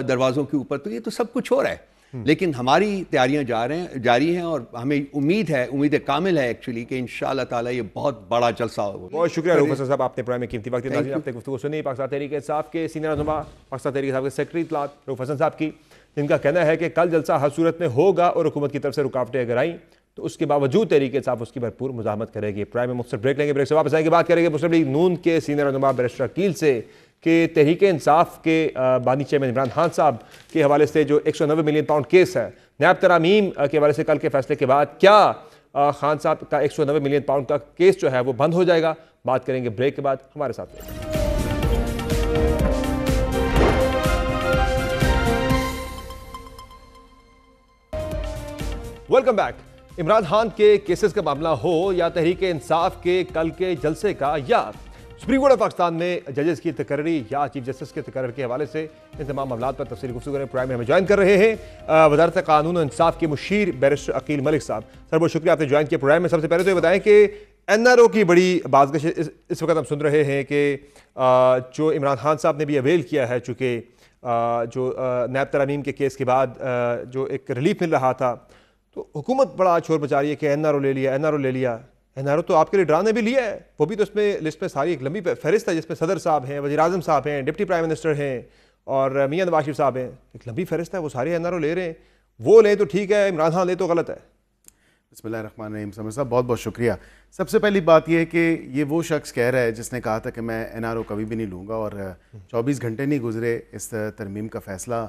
दरवाज़ों के ऊपर। तो ये तो सब कुछ हो रहा है। लेकिन हमारी तैयारियां जारी हैं और हमें उम्मीद कामिल है एक्चुअली कि इंशाअल्लाह ताला ये बहुत बड़ा जलसा होगा। बहुत शुक्रिया रऊफ हसन साहब, आपने प्रोग्राम में कीमती वक्त दिया। आपने गुफ्तगू सुनी पाकिस्तान तहरीक इंसाफ के सीनियर रहनुमा, पाकिस्तान तहरीक इंसाफ के सेक्रेटरी इत्तलात रऊफ हसन साहब की, जिनका कहना है कि कल जलसा हर सूरत में होगा और हुकूमत की तरफ से रुकावटें अगर आई तो उसके बावजूद तहरीक इंसाफ उसकी भरपूर मुजाहमत करेगी। प्राइम में मुख्तसर ब्रेक लेंगे, ब्रेक से वापस आएंगे, बात करेंगे मुस्लिम लीग नून के सीनियर रहनुमा बैरिस्टर अकील से कि तहरीक इंसाफ के बानी चेयरमैन इमरान खान साहब के हवाले से जो 190 मिलियन पाउंड केस है नैब तरामीम के हवाले से कल के फैसले के बाद क्या खान साहब का 190 मिलियन पाउंड का केस जो है वो बंद हो जाएगा? बात करेंगे ब्रेक के बाद, हमारे साथ रहिए। Welcome back. इमरान खान के केसेस का मामला हो या तहरीक इंसाफ के कल के जलसे का या सुप्रीम कोर्ट ऑफ पाकिस्तान में जजेस की तकर्री या चीफ जस्टिस के तकर्र के हवाले से इन तमाम मामलों पर तफसीली गुफ्तगू करें। प्राइम में हमें ज्वाइन कर रहे हैं वजारत कानून और इंसाफ के मुशीर बैरिस्टर अकील मलिक साहब। सर बहुत शुक्रिया आपने ज्वाइन किया प्रोग्राम में। सबसे पहले तो ये बताएं कि NRO की बड़ी बाज़ इस वक्त हम सुन रहे हैं कि जो इमरान खान साहब ने भी अवेल किया है, चूँकि जो नैब तरामीम के केस के बाद जो एक रिलीफ मिल रहा था, तो हुकूमत बड़ा शोर मचा रही है कि NRO ले लिया, NRO ले लिया। NRO तो आपके लिए ड्राने भी लिया है, वो भी तो इसमें लिस्ट में सारी एक लंबी फहरिस्त है जिसमें सदर साहब हैं, वज़ीर आज़म साहब हैं, डिप्टी प्राइम मिनिस्टर हैं और मियां नवाज शरीफ साहब हैं। एक लंबी फहरिस्त है, वो सारे NRO ले रहे हैं। वो लें तो ठीक है, इमरान खान ले तो गलत है। बिस्मिल्लाहिर्रहमानिर्रहीम। समर साहब बहुत बहुत शुक्रिया। सबसे पहली बात यह है कि ये वो शख्स कह रहा है जिसने कहा था कि मैं NRO कभी भी नहीं लूँगा, और 24 घंटे नहीं गुजरे इस तरमीम का फ़ैसला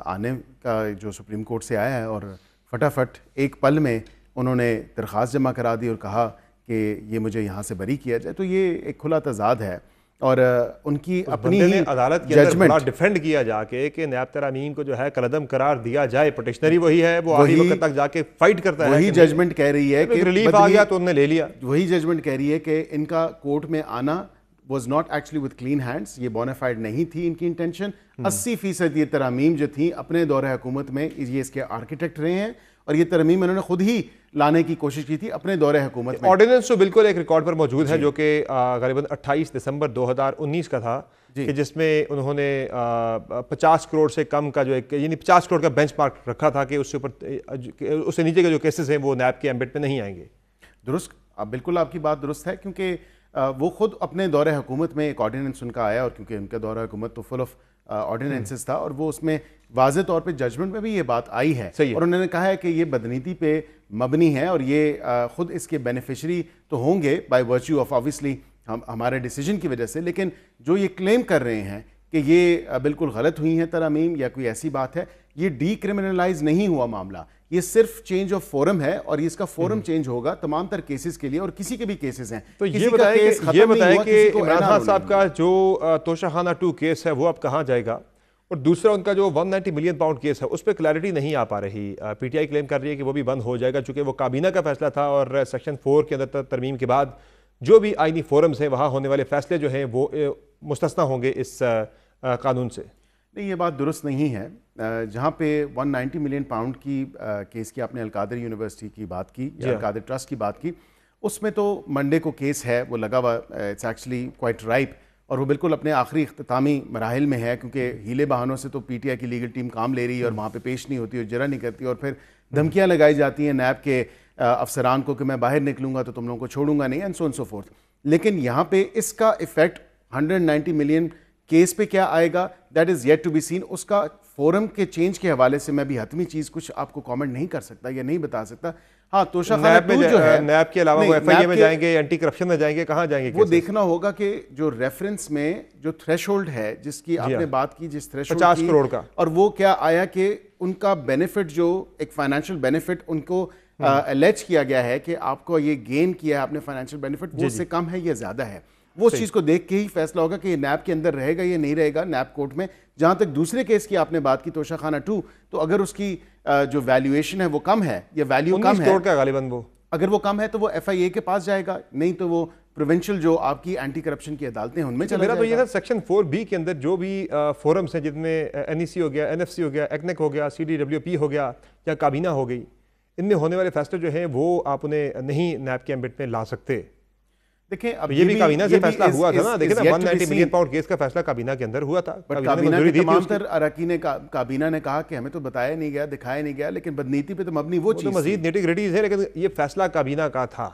आने का जो सुप्रीम कोर्ट से आया है, और फटाफट एक पल में उन्होंने दरख्वास्त जमा करा दी और कहा कि ये मुझे यहाँ से बरी किया जाए। तो ये एक खुला तजाद है और उनकी अपनी ही अदालत के अंदर बड़ा डिफेंड किया जाके कि नैब तरामीम को जो है कलअदम करार दिया जाए। पिटिशनरी वही है, वो आखिरी वक्त तक जाके फाइट करता है। वही जजमेंट कह रही है कि रिलीफ आ गया तो उन्होंने ले लिया। वही जजमेंट कह रही है कि इनका कोर्ट में आना was not actually with clean hands, ये बोनाफाइड नहीं थी इनकी इंटेंशन। 80% ये तरामीम जो थी अपने दौरे हुकूमत में ये इसके आर्किटेक्ट रहे हैं, और ये तरमीम इन्होंने खुद ही लाने की कोशिश की थी अपने दौरे हुकूमत में। ऑर्डिनेंस तो बिल्कुल एक रिकॉर्ड पर मौजूद है जो कि करीबन 28 दिसंबर 2019 का था, कि जिसमें उन्होंने 50 करोड़ से कम का जो एक यानी 50 करोड़ का बेंचमार्क रखा था कि उससे ऊपर उससे नीचे के जो केसेस हैं वो नैब के एम्बिट में नहीं आएंगे। दुरुस्त, बिल्कुल आपकी बात दुरुस्त है, क्योंकि वो खुद अपने दौरे हुकूमत में एक ऑर्डिनेंस उनका आया, और क्योंकि उनका दौरा हुकूमत तो फुल ऑफ ऑर्डिनेंसेस था, और वो उसमें वाज़े तौर पे जजमेंट में भी ये बात आई है, और उन्होंने कहा है कि ये बदनीति पे मबनी है, और ये खुद इसके बेनिफिशरी तो होंगे बाय वर्च्यू ऑफ ऑब्वियसली हमारे डिसीजन की वजह से, लेकिन जो ये क्लेम कर रहे हैं कि ये बिल्कुल गलत हुई हैं तरामीम या कोई ऐसी बात है, ये डीक्रिमिनलाइज नहीं हुआ मामला, ये सिर्फ चेंज ऑफ फोरम है, और इसका फोरम चेंज होगा तमाम तर केसेस के लिए, और किसी के भी केसेस हैं। तो ये बताएं कि इमरान खान साहब का जो तोशाखाना 2 केस है वो अब कहाँ जाएगा, और दूसरा उनका जो 190 मिलियन पाउंड केस है उस पर क्लैरिटी नहीं आ पा रही। PTI क्लेम कर रही है कि वो भी बंद हो जाएगा, चूंकि वो काबीना का फैसला था, और सेक्शन 4 के अंदर तरमीम के बाद जो भी आईनी फोरम्स हैं वहाँ होने वाले फैसले जो हैं वो मुस्तस्ना होंगे इस कानून से। नहीं, ये बात दुरुस्त नहीं है। जहाँ पे 190 मिलियन पाउंड की केस की आपने अलकादर यूनिवर्सिटी की बात की या अलकादर ट्रस्ट की बात की, उसमें तो मंडे को केस है, वो लगा हुआ, इट्स एक्चुअली क्वाइट राइप, और वो बिल्कुल अपने आखिरी इख्तितामी मराहिल में है, क्योंकि हीले बहानों से तो PTI की लीगल टीम काम ले रही है और वहाँ पे पेश नहीं होती और जरा नहीं करती, और फिर धमकियाँ लगाई जाती हैं नैब के अफसरान को कि मैं बाहर निकलूंगा तो तुम लोगों को छोड़ूंगा नहीं, and so and so fourth. लेकिन यहाँ पे इसका इफेक्ट 190 मिलियन केस पे क्या आएगा, that is yet to be seen. उसका फोरम के चेंज के हवाले से मैं भी हतमी चीज़ कुछ आपको कमेंट नहीं कर सकता या नहीं बता सकता। हाँ, तोशाखाना 2 जो है, नैब के अलावा वो FIA में जाएंगे, एंटी करप्शन में जाएंगे, कहाँ जाएंगे? वो देखना होगा कि जो रेफरेंस में जो थ्रेशोल्ड है जिसकी आपने बात की, जिस थ्रेशोल्ड 50 करोड़ का, और वो क्या आया कि उनका बेनिफिट जो एक फाइनेंशियल बेनिफिट उनको एलेज किया गया है कि आपको ये गेन किया है आपने फाइनेंशियल बेनिफिट, वो उससे कम है या ज्यादा है, वो उस चीज को देख के ही फैसला होगा कि ये नैब के अंदर रहेगा या नहीं रहेगा नैब कोर्ट में। जहां तक दूसरे केस की आपने बात की तोशाखाना 2, तो अगर उसकी जो वैल्यूएशन है वो कम है या वैल्यू कम है, गालिबन वो अगर वो कम है तो वो FIA के पास जाएगा, नहीं तो वो प्रोविंशियल जो आपकी एंटी करप्शन की अदालतें हैं उनमें चला जाएगा। तो ये था सेक्शन 4B के अंदर जो भी फोरम्स हैं, जिनमें NEC हो गया, NFC हो गया, ECNEC हो गया, CDWP हो गया या काबीना हो गई, इनमें होने वाले फैसले जो हैं वो आप उन्हें नहीं नैब के एम्बिट में ला सकते। देखिए अब तो ये भी काबीना से फैसला हुआ था ना, देखिए ना, 190 मिलियन पाउंड पाउंड केस का फैसला काबीना के अंदर हुआ था। काबीना ने मंजूरी के दी थी तमाम उसकी। तर अरकान काबीना ने कहा कि हमें तो बताया नहीं गया, दिखाया नहीं गया, लेकिन बदनीति पे तो मबनी वो वो तो चीज मजीद निटी-ग्रिटीज है, लेकिन ये फैसला काबीना का था।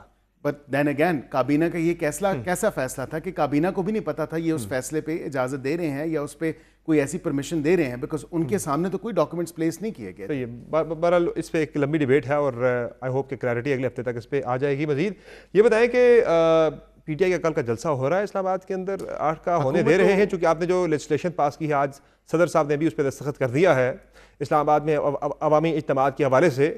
बट देन अगेन काबीना का ये कैसा फैसला था कि काबीना को भी नहीं पता था ये उस फैसले पे इजाजत दे रहे हैं या उस पे कोई ऐसी परमिशन दे रहे हैं, बिकॉज उनके सामने तो कोई डॉक्यूमेंट्स प्लेस नहीं किए गए। तो ये बहरहाल इस पे एक लंबी डिबेट है और आई होप कि क्लैरिटी अगले हफ्ते तक इस पे आ जाएगी मजीद। ये बताएं कि पीटीआई का कल का जलसा हो रहा है इस्लामाबाद के अंदर, 8 का होने दे रहे हैं, चूंकि आपने जो लेजिस्लेशन पास की है आज सदर साहब ने भी उस पर दस्तखत कर दिया है। इस्लामाबाद में अवामी इज्तिमात के हवाले से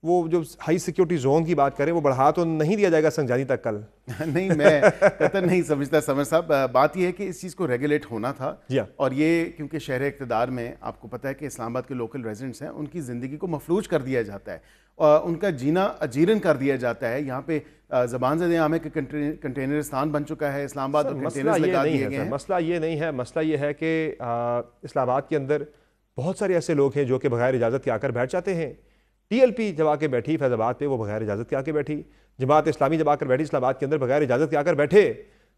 वो जो हाई सिक्योरिटी जोन की बात करें वो बढ़ा तो नहीं दिया जाएगा संजानी तक कल? नहीं, मैं कतई नहीं समझता समर साहब। बात यह है कि इस चीज़ को रेगुलेट होना था, और ये क्योंकि शहर इक़्तिदार में आपको पता है कि इस्लामाबाद के लोकल रेजिडेंट्स हैं, उनकी ज़िंदगी को मफलूज कर दिया जाता है और उनका जीना अजीरन कर दिया जाता है। यहाँ पे ज़बान ज़द आम है कि कंटेनरिस्तान बन चुका है इस्लामाबाद, और कंटेनर्स लगा दिए गए हैं। मसला ये नहीं है, मसला ये है कि इस्लामाबाद के अंदर बहुत सारे ऐसे लोग हैं जो कि बगैर इजाज़त के आकर बैठ जाते हैं। टीएलपी जब आके बैठी फैज़ाबाद पे, वो बगैर इजाज़त के आके बैठी। जमात इस्लामी जब आकर बैठी इस्लामाबाद के अंदर बगैर इजाज़त के आकर बैठे।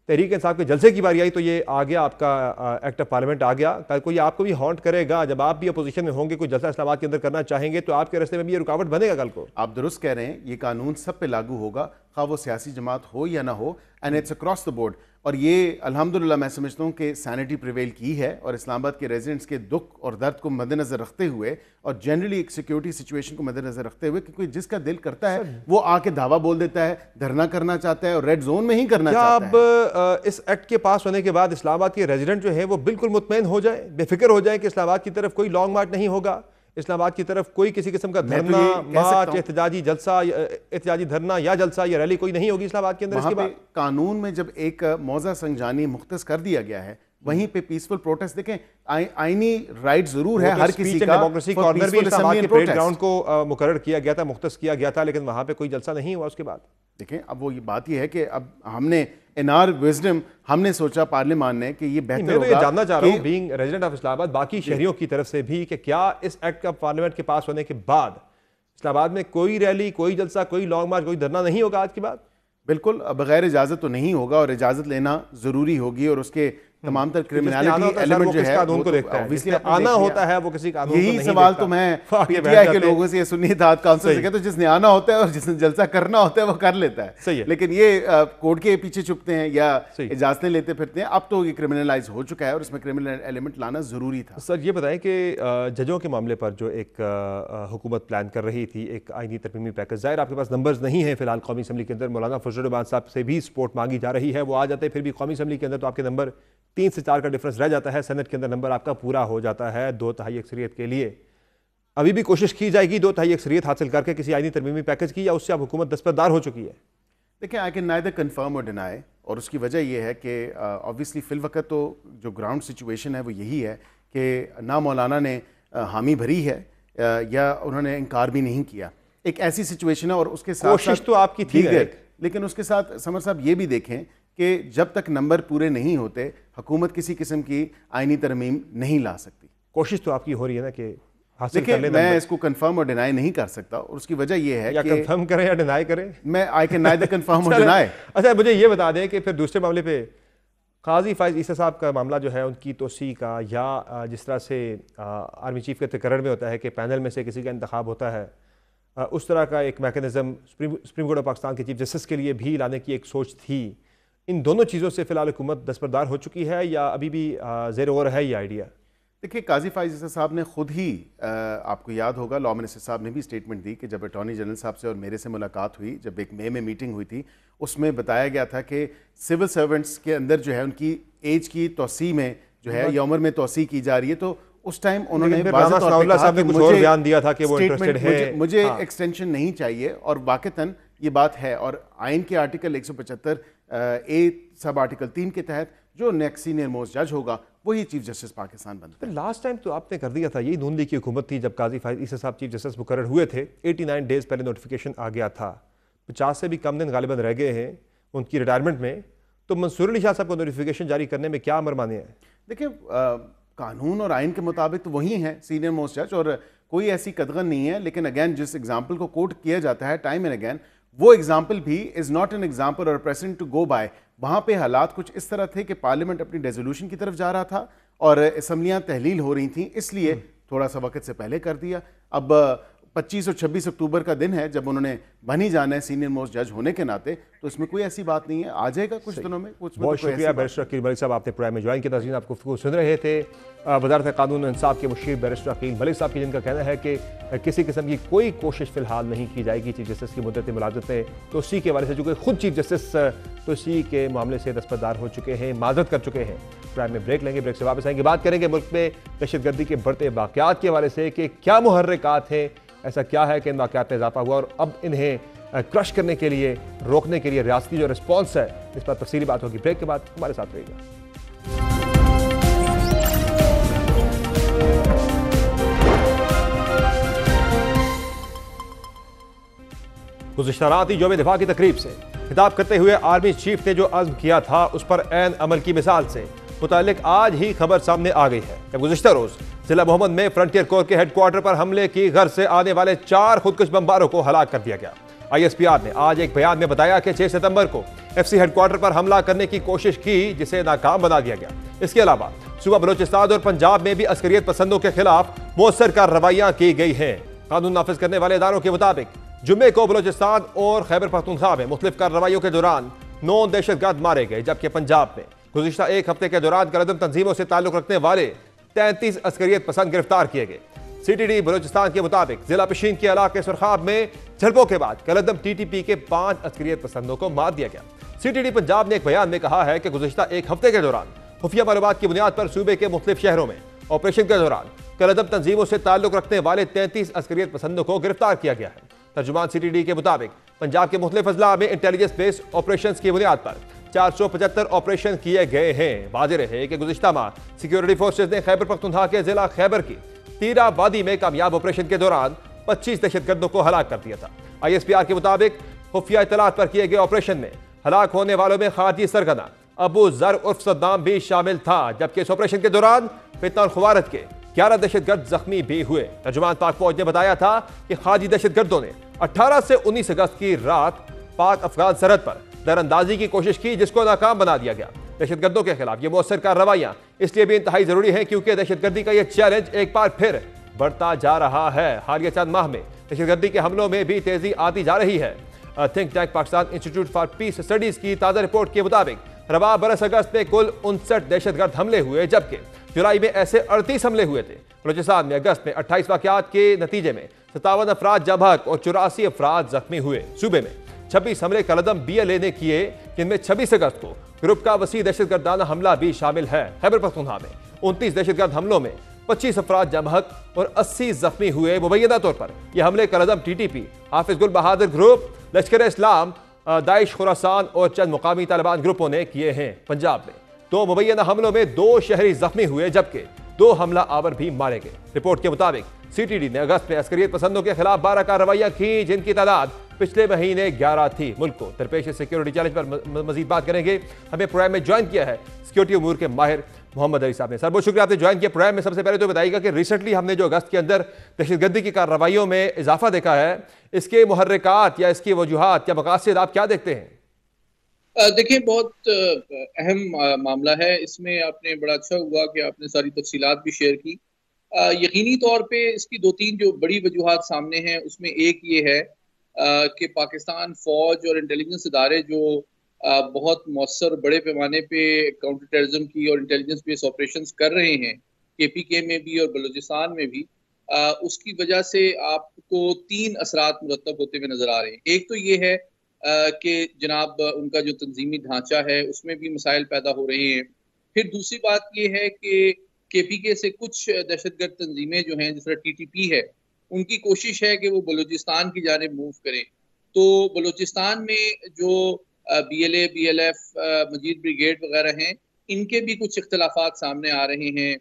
तहरीक इंसाफ के जलसे की बारी आई तो ये आ गया, आपका एक्ट ऑफ पार्लियामेंट आ गया। कल कोई आपको भी हॉन्ट करेगा, जब आप भी अपोजिशन में होंगे, कोई जलसा इस्लामाबाद के अंदर करना चाहेंगे तो आपके रास्ते में भी ये रुकावट बनेगा कल को। आप दुरुस्त कह रहे हैं, ये कानून सब पे लागू होगा, खा वो सियासी जमात हो या ना हो, and it's across the board. और ये अल्हम्दुलिल्लाह मैं समझता हूँ कि सैनिटी प्रिवेल की है, और इस्लामाबाद के रेजिडेंट्स के दुख और दर्द को मद्देनजर रखते हुए और जनरली एक सिक्योरिटी सिचुएशन को मद्देनजर रखते हुए, क्योंकि जिसका दिल करता है वो आके धावा बोल देता है, धरना करना चाहता है और रेड जोन में ही करना चाहता है। अब इस एक्ट के पास होने के बाद इस्लामाबाद के रेजिडेंट जो है वो बिल्कुल मुतमईन हो जाए, बेफिक्र हो जाए कि इस्लामाबाद की तरफ कोई लॉन्ग मार्च नहीं होगा, इस्लामाबाद की तरफ कोई किसी किस्म का धरना, मार्च, एहतजाजी जलसा, एहतजाजी धरना या जलसा या रैली कोई नहीं होगी इस्लामाबाद के अंदर। इसके बाद कानून में जब एक मौजा संजानी मुख्तस कर दिया गया है, वहीं पे पीसफुल प्रोटेस्ट देखें, आईनी राइट जरूर है हर किसी का। डेमोक्रेसी कॉर्नर भी इस्लामाबाद के परेड ग्राउंड को मुकर्रर किया गया था, मुख्तस किया गया था, लेकिन वहां पे कोई जलसा नहीं हुआ उसके बाद। देखें, अब वो ये बात ये है कि अब हमने इन आवर विजडम हमने सोचा पार्लियामान ने कि ये बेहतर होगा। मैं तो ये जानना चाह रहा हूँ बीइंग रेजिडेंट ऑफ इस्लामाबाद, बाकी शहरियों की तरफ से भी, कि क्या इस एक्ट का पार्लियामेंट के पास होने के बाद इस्लामाबाद में कोई रैली, कोई जलसा, कोई लॉन्ग मार्च, कोई धरना नहीं होगा आज के बाद? बिल्कुल, बगैर इजाजत तो नहीं होगा, और इजाजत लेना जरूरी होगी, और उसके तमाम तर क्रिमिनलिटी एलिमेंट जो है कानून को देखता है, जिसने आना होता है वो किसी कानून को नहीं देखता। यही सवाल तो मैं पीटीआई के लोगों से, सुन्नी इत्तेहाद काउंसिल से कहता हूं, जिसने आना होता है और जिसने जलसा करना होता है वो कर लेता है। सही है। लेकिन ये कोर्ट के पीछे छुपते हैं या इजाजतें लेते फिरते हैं। अब तो ये क्रिमिनलाइज हो चुका है और इसमें क्रिमिनल एलिमेंट लाना जरूरी था। सर ये बताएं कि जजों के मामले पर जो एक हुकूमत प्लान कर रही थी, एक आईनी तरमीमी पैकेज, जाहिर आपके पास नंबर्स नहीं है फिलहाल कौमी असम्बली के अंदर, मौलाना फजल रहमान साहब से भी सपोर्ट मांगी जा रही है, वो आ जाते हैं, फिर भी कौमी असम्बली के अंदर तो आपके नंबर 3 से 4 का डिफरेंस रह जाता है, सेनेट के अंदर नंबर आपका पूरा हो जाता है 2/3 अक्सरियत के लिए। अभी भी कोशिश की जाएगी 2/3 अक्सरियत हासिल करके किसी आईनी तरमीमी पैकेज की, या उससे अब हुकूमत दस्तबरदार हो चुकी है? देखिए, आई कैन नाइदर कंफर्म और डिनाई, और उसकी वजह यह है कि ऑब्वियसली फिल वक्त तो जो ग्राउंड सिचुएशन है वो यही है कि ना मौलाना ने हामी भरी है या उन्होंने इनकार भी नहीं किया। एक ऐसी सिचुएशन है, और उसके साथ कोशिश तो आपकी थी, लेकिन उसके साथ समर साहब ये भी देखें कि जब तक नंबर पूरे नहीं होते हुकूमत किसी किस्म की आईनी तरमीम नहीं ला सकती। कोशिश तो आपकी हो रही है ना कि हासिल कर ले। मैं इसको कंफर्म और डिनाई नहीं कर सकता, और उसकी वजह यह है कि कंफर्म करें या डिनाई करें, मैं आई कैन नाइदर कंफर्म और डिनाई। अच्छा, मुझे ये बता दें कि फिर दूसरे मामले पे काजी फाइज ईसा साहब का मामला जो है, उनकी तोसी का, या जिस तरह से आर्मी चीफ के तकर्रर में होता है कि पैनल में से किसी का इंतखाब होता है, उस तरह का एक mechanism supreme court of Pakistan के चीफ जस्टिस के लिए भी लाने की एक सोच थी। इन दोनों चीज़ों से फिलहाल हुकूमत दस्तबरदार हो चुकी है या अभी भी ज़ेर गौर है ये आइडिया? देखिए, काजी फाइज ईसा साहब ने खुद ही आपको याद होगा, लॉ मिनिस्टर साहब ने भी स्टेटमेंट दी कि जब अटॉर्नी जनरल साहब से और मेरे से मुलाकात हुई, जब एक मई में मीटिंग हुई थी, उसमें बताया गया था कि सिविल सर्वेंट्स के अंदर जो है उनकी एज की तोसी में जो है या उम्र में तोसी की जा रही है। तो उस टाइम उन्होंने बयान दिया था कि वो इंटरेस्टेड है, मुझे एक्सटेंशन नहीं चाहिए, और वाकईतन ये बात है। और आइन के आर्टिकल 175 ए सब आर्टिकल 3 के तहत जो नेक्स्ट सीनियर मोस्ट जज होगा वही चीफ जस्टिस पाकिस्तान बनता है। लास्ट टाइम तो आपने कर दिया था, यही नून लीग की हुकूमत थी जब काजी फाइज ईसा साहब चीफ जस्टिस मुकर्रर हुए थे, 89 डेज पहले नोटिफिकेशन आ गया था, 50 से भी कम दिन गालिबन रह गए हैं उनकी रिटायरमेंट में, तो मंसूर अली शाह साहब को नोटिफिकेशन जारी करने में क्या अमर माने हैं? देखिए, कानून और आइन के मुताबिक तो वही है सीनियर मोस्ट जज, और कोई ऐसी कदगन नहीं है। लेकिन अगेन जिस एग्जाम्पल को कोट किया जाता है टाइम एंड अगेन, वो एग्जाम्पल भी इज़ नॉट एन एग्जाम्पल और प्रेसिडेंट टू गो बाय। वहाँ पे हालात कुछ इस तरह थे कि पार्लियामेंट अपनी रेजोल्यूशन की तरफ जा रहा था और असम्बलियाँ तहलील हो रही थी, इसलिए थोड़ा सा वक्त से पहले कर दिया। अब 25 और 26 अक्टूबर का दिन है जब उन्होंने बन ही जाना है सीनियर मोस्ट जज होने के नाते, तो इसमें कोई ऐसी बात नहीं है, आ जाएगा कुछ दिनों में। कुछ बहुत शुक्रिया बैरिस्टर अकील मलिक साहब, आपने प्रोग्राम में ज्वाइन किया। नाज़रीन, आप गुफ्तगू सुन रहे थे वज़ारत कानून और इंसाफ के मुशीर बैरिस्टर अकील मलिक साहब की, जिनका कहना है कि किसी किस्म की कोई कोशिश फिलहाल नहीं की जाएगी चीफ जस्टिस की मुद्दत मुलाजत में तो उसी के हवाले से, चूँकि खुद चीफ जस्टिस तो इसी के मामले से दस्तबरदार हो चुके हैं, माजरत कर चुके हैं। प्रोग्राम में ब्रेक लेंगे, ब्रेक से वापस आएंगे, बात करेंगे मुल्क में दहशतगर्दी के बढ़ते वाक़यात के हवाले से कि क्या मुहर्रिकात हैं, ऐसा क्या है कि इन वाक़यात में इजाफा हुआ और अब इन्हें क्रश करने के लिए, रोकने के लिए रियासती जो रिस्पॉन्स है, इस पर तफसीली बात होगी। ब्रेक के बाद हमारे साथ रहिएगा। गुज़िश्ता रात ही यौम दिफा की तकरीब से खिताब करते हुए आर्मी चीफ ने जो अज़्म किया था उस पर ऐन अमल की मिसाल से मुतालिक आज ही खबर सामने आ गई है कि गुज़िश्ता रोज़ जिला मोहम्मद में फ्रंटियर कोर के हेडक्वार्टर पर हमले की गर्ज से आने वाले 4 खुदकुश बमबारों को हलाक कर दिया गया। ISPR ने आज एक बयान में बताया कि 6 सितंबर को FC हेडक्वार्टर पर हमला करने की कोशिश की, जिसे नाकाम बना दिया गया। इसके अलावा सूबा बलोचिस्तान और पंजाब में भी अस्करियत पसंदों के खिलाफ मौसर कार्रवाइयां की गई हैं। कानून नाफिज करने वाले इदारों के मुताबिक जुम्मे को बलोचिस्तान और खैबर पख्तूनख्वा में मुख्तलिफ कार्रवाइयों के दौरान 9 दहशतगर्द मारे गए, जबकि पंजाब में गुज़िश्ता एक हफ्ते के दौरान कलदम तंजीमों से ताल्लुक रखने वाले 33 अस्करियत पसंद गिरफ्तार किए गए। CTD बलोचिस्तान के मुताबिक जिला पिशीन के इलाके सुरखाब में झड़पों के बाद कलदम TTP के 5 अस्करियत पसंदों को मार दिया गया। CTD पंजाब ने एक बयान में कहा है कि गुज़िश्ता एक हफ्ते के दौरान खुफिया मालूमात की बुनियाद पर सूबे के मुख्तलिफ शहरों में ऑपरेशन के दौरान कलदम तंजीमों से ताल्लुक रखने वाले 33 अस्करियत पसंदों को गिरफ्तार किया गया है। तर्जुमान CTD के मुताबिक पंजाब के मुख्तलिफ अजला में इंटेलिजेंस बेस्ड ऑपरेशन की बुनियाद पर 475 ऑपरेशन किए गए हैं। वाज़ेह रहे कि गुज़िश्ता माह सिक्योरिटी फोर्सेज ने खैबर पख्तूनख्वा के जिला खैबर की तीरा वादी में कामयाब ऑपरेशन के दौरान 25 दहशतगर्दों को हलाक कर दिया था। ISPR के मुताबिक खुफिया इत्तलात पर किए गए ऑपरेशन में हलाक होने वालों में खारजी सरगना अबू जर उर्फ सद्दाम भी शामिल था, जबकि इस ऑपरेशन के दौरान फितना और खुवारत के 11 दहशतगर्द जख्मी भी हुए। तर्जुमान पाक फौज ने बताया था कि खारजी दहशतगर्दों ने 18 से 19 अगस्त की रात पाक अफगान सरहद पर दरअंदाजी की कोशिश की, जिसको नाकाम बना दिया गया। दहशतगर्दों के खिलाफ ये मौसर कार्रवाइयां इसलिए भी इंतहाई जरूरी है क्योंकि दहशतगर्दी का यह चैलेंज एक बार फिर बढ़ता जा रहा है। हालिया चंद माह में दहशतगर्दी के हमलों में भी तेजी आती जा रही है। Think tank Pakistan institute for piece studies की ताज़ा रिपोर्ट के मुताबिक रवा बरस अगस्त में कुल 59 दहशतगर्द हमले हुए, जबकि जुलाई में ऐसे 38 हमले हुए थे। बलोचिस्तान में अगस्त में 28 वाक़यात के नतीजे में 57 अफराद जबहक और 84 अफराद जख्मी हुए। सूबे में 26 हमले कलदम BLA ने किए, जिनमें 26 अगस्त को ग्रुप का वसी दहशतगर्दाना हमला भी शामिल है। खैबर पख्तूनख्वा में 29 दहशतगर्द हमलों में 25 अफराद जबहक और 80 जख्मी हुए। मुबैना तौर पर यह हमले कलदम TTP, हाफिज गुल बहादुर ग्रुप, लश्कर इस्लाम, दाइश खुरासान और चंद मुकामी तालिबान ग्रुपों ने किए हैं। पंजाब में 2 मुबैना हमलों में 2 शहरी जख्मी हुए, जबकि 2 हमला आवर भी मारे गए। रिपोर्ट के मुताबिक CTD ने अगस्त में अस्करियत पसंदों के खिलाफ 12 कार्रवाइयां की, जिनकी तादाद पिछले महीने 11 थी। मुल्क को दरपेश सिक्योरिटी चैलेंज पर मजीद बात करेंगे। हमें प्रोग्राम में ज्वाइन किया है सिक्योरिटी उमूर के माहिर मोहम्मद अली साहब ने। सर बहुत शुक्रिया, आपने ज्वाइन किया प्रोग्राम में। सबसे पहले तो बताइएगा कि रिसेंटली हमने जो अगस्त के अंदर दहशतगर्दी की कार्रवाइयों में इजाफा देखा है, इसके मुहर्रिकात या इसकी वजूहात या मकासद आप क्या देखते हैं? देखिए, बहुत अहम मामला है। इसमें आपने बड़ा अच्छा हुआ कि आपने सारी तफसीलात भी शेयर की। यकीनी तौर पे इसकी 2-3 जो बड़ी वजूहात सामने हैं, उसमें एक ये है कि पाकिस्तान फौज और इंटेलिजेंस इदारे जो बहुत मौसर बड़े पैमाने पे काउंटर टेररिज्म की और इंटेलिजेंस बेस्ड ऑपरेशंस कर रहे हैं, KPK में भी और बलूचिस्तान में भी, उसकी वजह से आपको 3 असरात मुरतब होते हुए नजर आ रहे हैं। एक तो ये है कि जनाब उनका जो तंजीमी ढांचा है उसमें भी मसाइल पैदा हो रहे हैं। फिर दूसरी बात ये है कि KPK से कुछ दहशतगर्द तंजीमें जो हैं, जिस तरह TTP है, उनकी कोशिश है कि वो बलूचिस्तान की जानिब मूव करें। तो बलूचिस्तान में जो BLA, BLF, मजीद ब्रिगेड वगैरह हैं, इनके भी कुछ इख्तलाफात सामने आ रहे हैं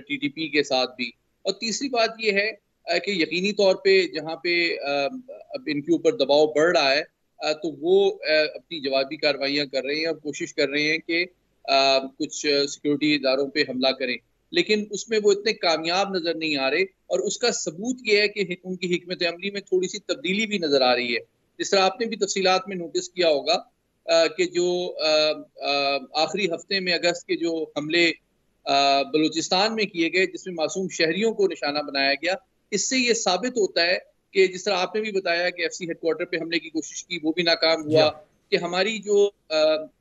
TTP के साथ भी। और तीसरी बात ये है कि यकीनी तौर पे जहाँ पे अब इनके ऊपर दबाव बढ़ रहा है, तो वो अपनी जवाबी कार्रवाइयाँ कर रहे हैं और कोशिश कर रहे हैं कि कुछ सिक्योरिटी इदारों पे हमला करें, लेकिन उसमें वो इतने कामयाब नजर नहीं आ रहे। और उसका सबूत ये है कि उनकी हिकमत अमली में थोड़ी सी तब्दीली भी नजर आ रही है। जिस तरह आपने भी तफसीलात में नोटिस किया होगा कि जो आखिरी हफ्ते में अगस्त के जो हमले बलूचिस्तान में किए गए, जिसमें मासूम शहरियों को निशाना बनाया गया, इससे ये साबित होता है कि जिस तरह आपने भी बताया कि FC हेडक्वार्टर पे हमले की कोशिश की, वो भी नाकाम हुआ, कि हमारी जो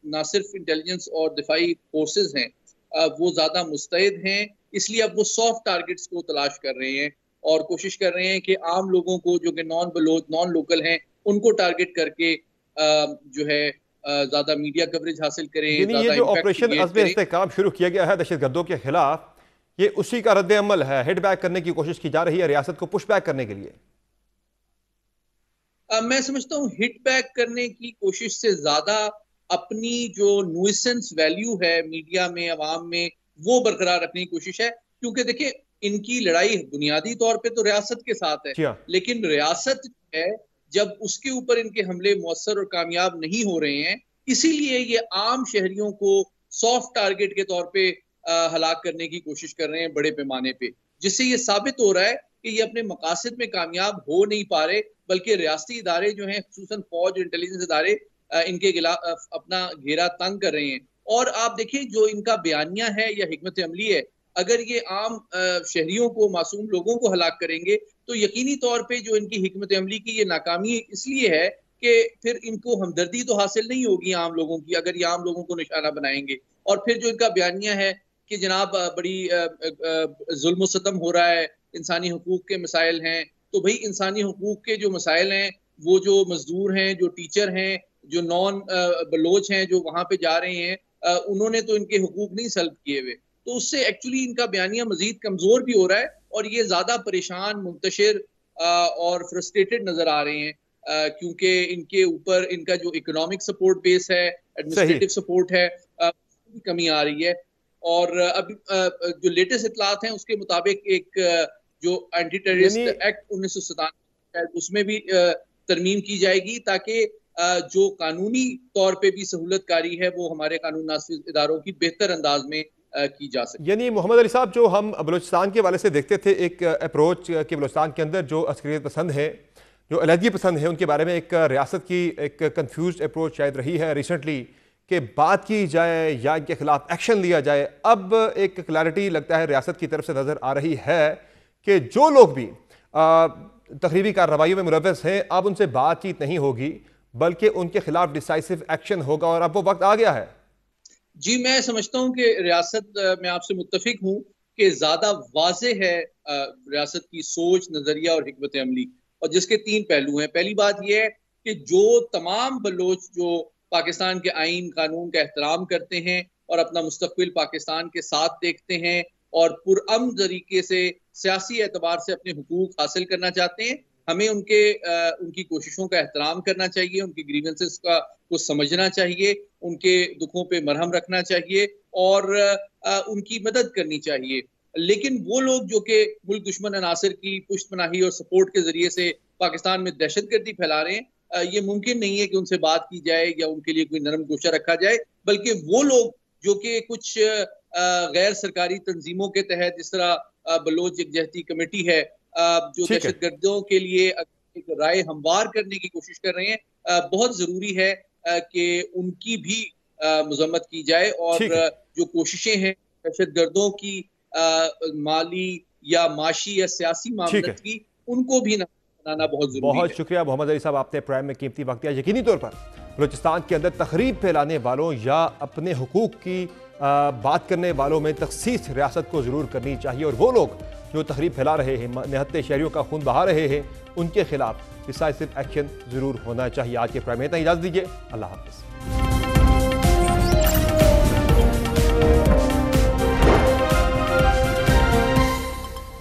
ना सिर्फ इंटेलिजेंस और दिफाई फोर्सेस हैं वो ज़्यादा मुस्तैद हैं, इसलिए अब वो सॉफ्ट टारगेट्स को तलाश कर रहे हैं और कोशिश कर रहे हैं कि आम लोगों को जो कि नॉन बलोच नॉन लोकल हैं उनको टारगेट करके जो है ज्यादा मीडिया कवरेज हासिल करें। ये जो ऑपरेशन अज़्म इस्तेहकाम शुरू किया गया है दहशतगर्दों के खिलाफ, ये उसी का रद्द अमल है, हिट बैक करने की कोशिश की जा रही है रियासत को पुश बैक करने के लिए। मैं समझता हूँ हिट बैक करने की कोशिश से ज्यादा अपनी जो न्यूसेंस वैल्यू है मीडिया में, अवाम में, वो बरकरार रखने की कोशिश है। क्योंकि देखिए इनकी लड़ाई बुनियादी तौर पे तो रियासत के साथ है, लेकिन रियासत है जब उसके ऊपर इनके हमले मौसर और कामयाब नहीं हो रहे हैं, इसीलिए ये आम शहरियों को सॉफ्ट टारगेट के तौर पे हलाक करने की कोशिश कर रहे हैं बड़े पैमाने पे, जिससे ये साबित हो रहा है कि ये अपने मकासद में कामयाब हो नहीं पा रहे, बल्कि रियासती इदारे जो हैं, खुसूसन फौज, इंटेलिजेंस इदारे, इनके खिलाफ अपना घेरा तंग कर रहे हैं। और आप देखिए जो इनका बयानिया है या हिकमत अमली है, अगर ये आम शहरियों को, मासूम लोगों को हलाक करेंगे तो यकीनी तौर पे जो इनकी हिकमत अमली की ये नाकामी इसलिए है कि फिर इनको हमदर्दी तो हासिल नहीं होगी आम लोगों की, अगर ये आम लोगों को निशाना बनाएंगे। और फिर जो इनका बयानिया है कि जनाब बड़ी जुल्म सतम हो रहा है, इंसानी हकूक के मसाइल हैं, तो भाई इंसानी हकूक के जो मसाइल हैं, वो जो मजदूर हैं, जो टीचर हैं, जो नॉन बलोच हैं जो वहां पे जा रहे हैं, उन्होंने तो इनके हकूक नहीं सल्ब किए हुए, तो उससे एक्चुअली इनका बयानिया मजीद कमजोर भी हो रहा है और ये ज्यादा परेशान, मुंतशिर और फ्रस्ट्रेटेड नजर आ रहे हैं, क्योंकि इनके ऊपर इनका जो इकोनॉमिक सपोर्ट बेस है, एडमिनिस्ट्रेटिव सपोर्ट है, की कमी आ रही है। और अभी जो लेटेस्ट इतलात हैं उसके मुताबिक एक जो एंटी टेररिस्ट एक्ट 1997 उसमें भी तरमीम की जाएगी ताकि जो कानूनी तौर पे भी सहूलतकारी है वो हमारे कानून नाफिज इदारों की बेहतर अंदाज में की जा सके। यानी मोहम्मद अली साहब, जो हम बलूचिस्तान के वाले से देखते थे एक अप्रोच कि बलूचिस्तान के अंदर जो अस्करियत पसंद है, जो अलहदगी पसंद है, उनके बारे में एक रियासत की एक कंफ्यूज अप्रोच शायद रही है रिसेंटली कि बात की जाए या इनके खिलाफ एक्शन लिया जाए। अब एक क्लैरिटी लगता है रियासत की तरफ से नज़र आ रही है कि जो लोग भी तकरीबी कार्रवाइयों में मुलव्वस हैं, अब उनसे बातचीत नहीं होगी बल्कि उनके खिलाफ डिसाइसिव एक्शन होगा और अब वो वक्त आ गया है। जी, मैं समझता हूँ कि रियासत में आपसे मुत्तफिक हूँ कि ज्यादा वाज़े है रियासत की सोच, नजरिया और हिकमत अमली, और जिसके 3 पहलू हैं। पहली बात यह है कि जो तमाम बलोच जो पाकिस्तान के आइन कानून का एहतराम करते हैं और अपना मुस्तकबिल पाकिस्तान के साथ देखते हैं और पुरअमन तरीके से सियासी एतबार से अपने हुकूक हासिल करना चाहते हैं, हमें उनकी कोशिशों का एहतराम करना चाहिए, उनकी ग्रीवेंसेस को समझना चाहिए, उनके दुखों पे मरहम रखना चाहिए और उनकी मदद करनी चाहिए। लेकिन वो लोग जो कि मुल्क दुश्मन अनासर की पुष्टपनाही और सपोर्ट के जरिए से पाकिस्तान में दहशतगर्दी फैला रहे हैं, ये मुमकिन नहीं है कि उनसे बात की जाए या उनके लिए कोई नरम गोशा रखा जाए, बल्कि वो लोग जो कि कुछ गैर सरकारी तंजीमों के तहत, जिस तरह बलोच यकजहती कमेटी है, जो दहशतगर्दों के लिए एक राय हमवार करने की कोशिश कर रहे हैं, बहुत जरूरी है कि उनकी भी मजम्मत की जाए और जो कोशिशें हैं दहशतगर्दों की माली या माशी या सियासी मामलत की, उनको भी बनाना बहुत जरूरी है। बहुत शुक्रिया मोहम्मद अली साहब, आपने प्राइम में कीमती वक्त दिया। यकीनी तौर पर बलूचिस्तान के अंदर तखरीब फैलाने वालों या अपने हुकूक की बात करने वालों में तखसीस रियासत को जरूर करनी चाहिए और वो लोग जो तहरीब फैला रहे हैं, निहत्ते शहरियों का खून बहा रहे हैं, उनके खिलाफ डिसाइसिव एक्शन जरूर होना चाहिए। आज के प्राइम में इतना इजाजत दीजिए, अल्लाह हाफिज़।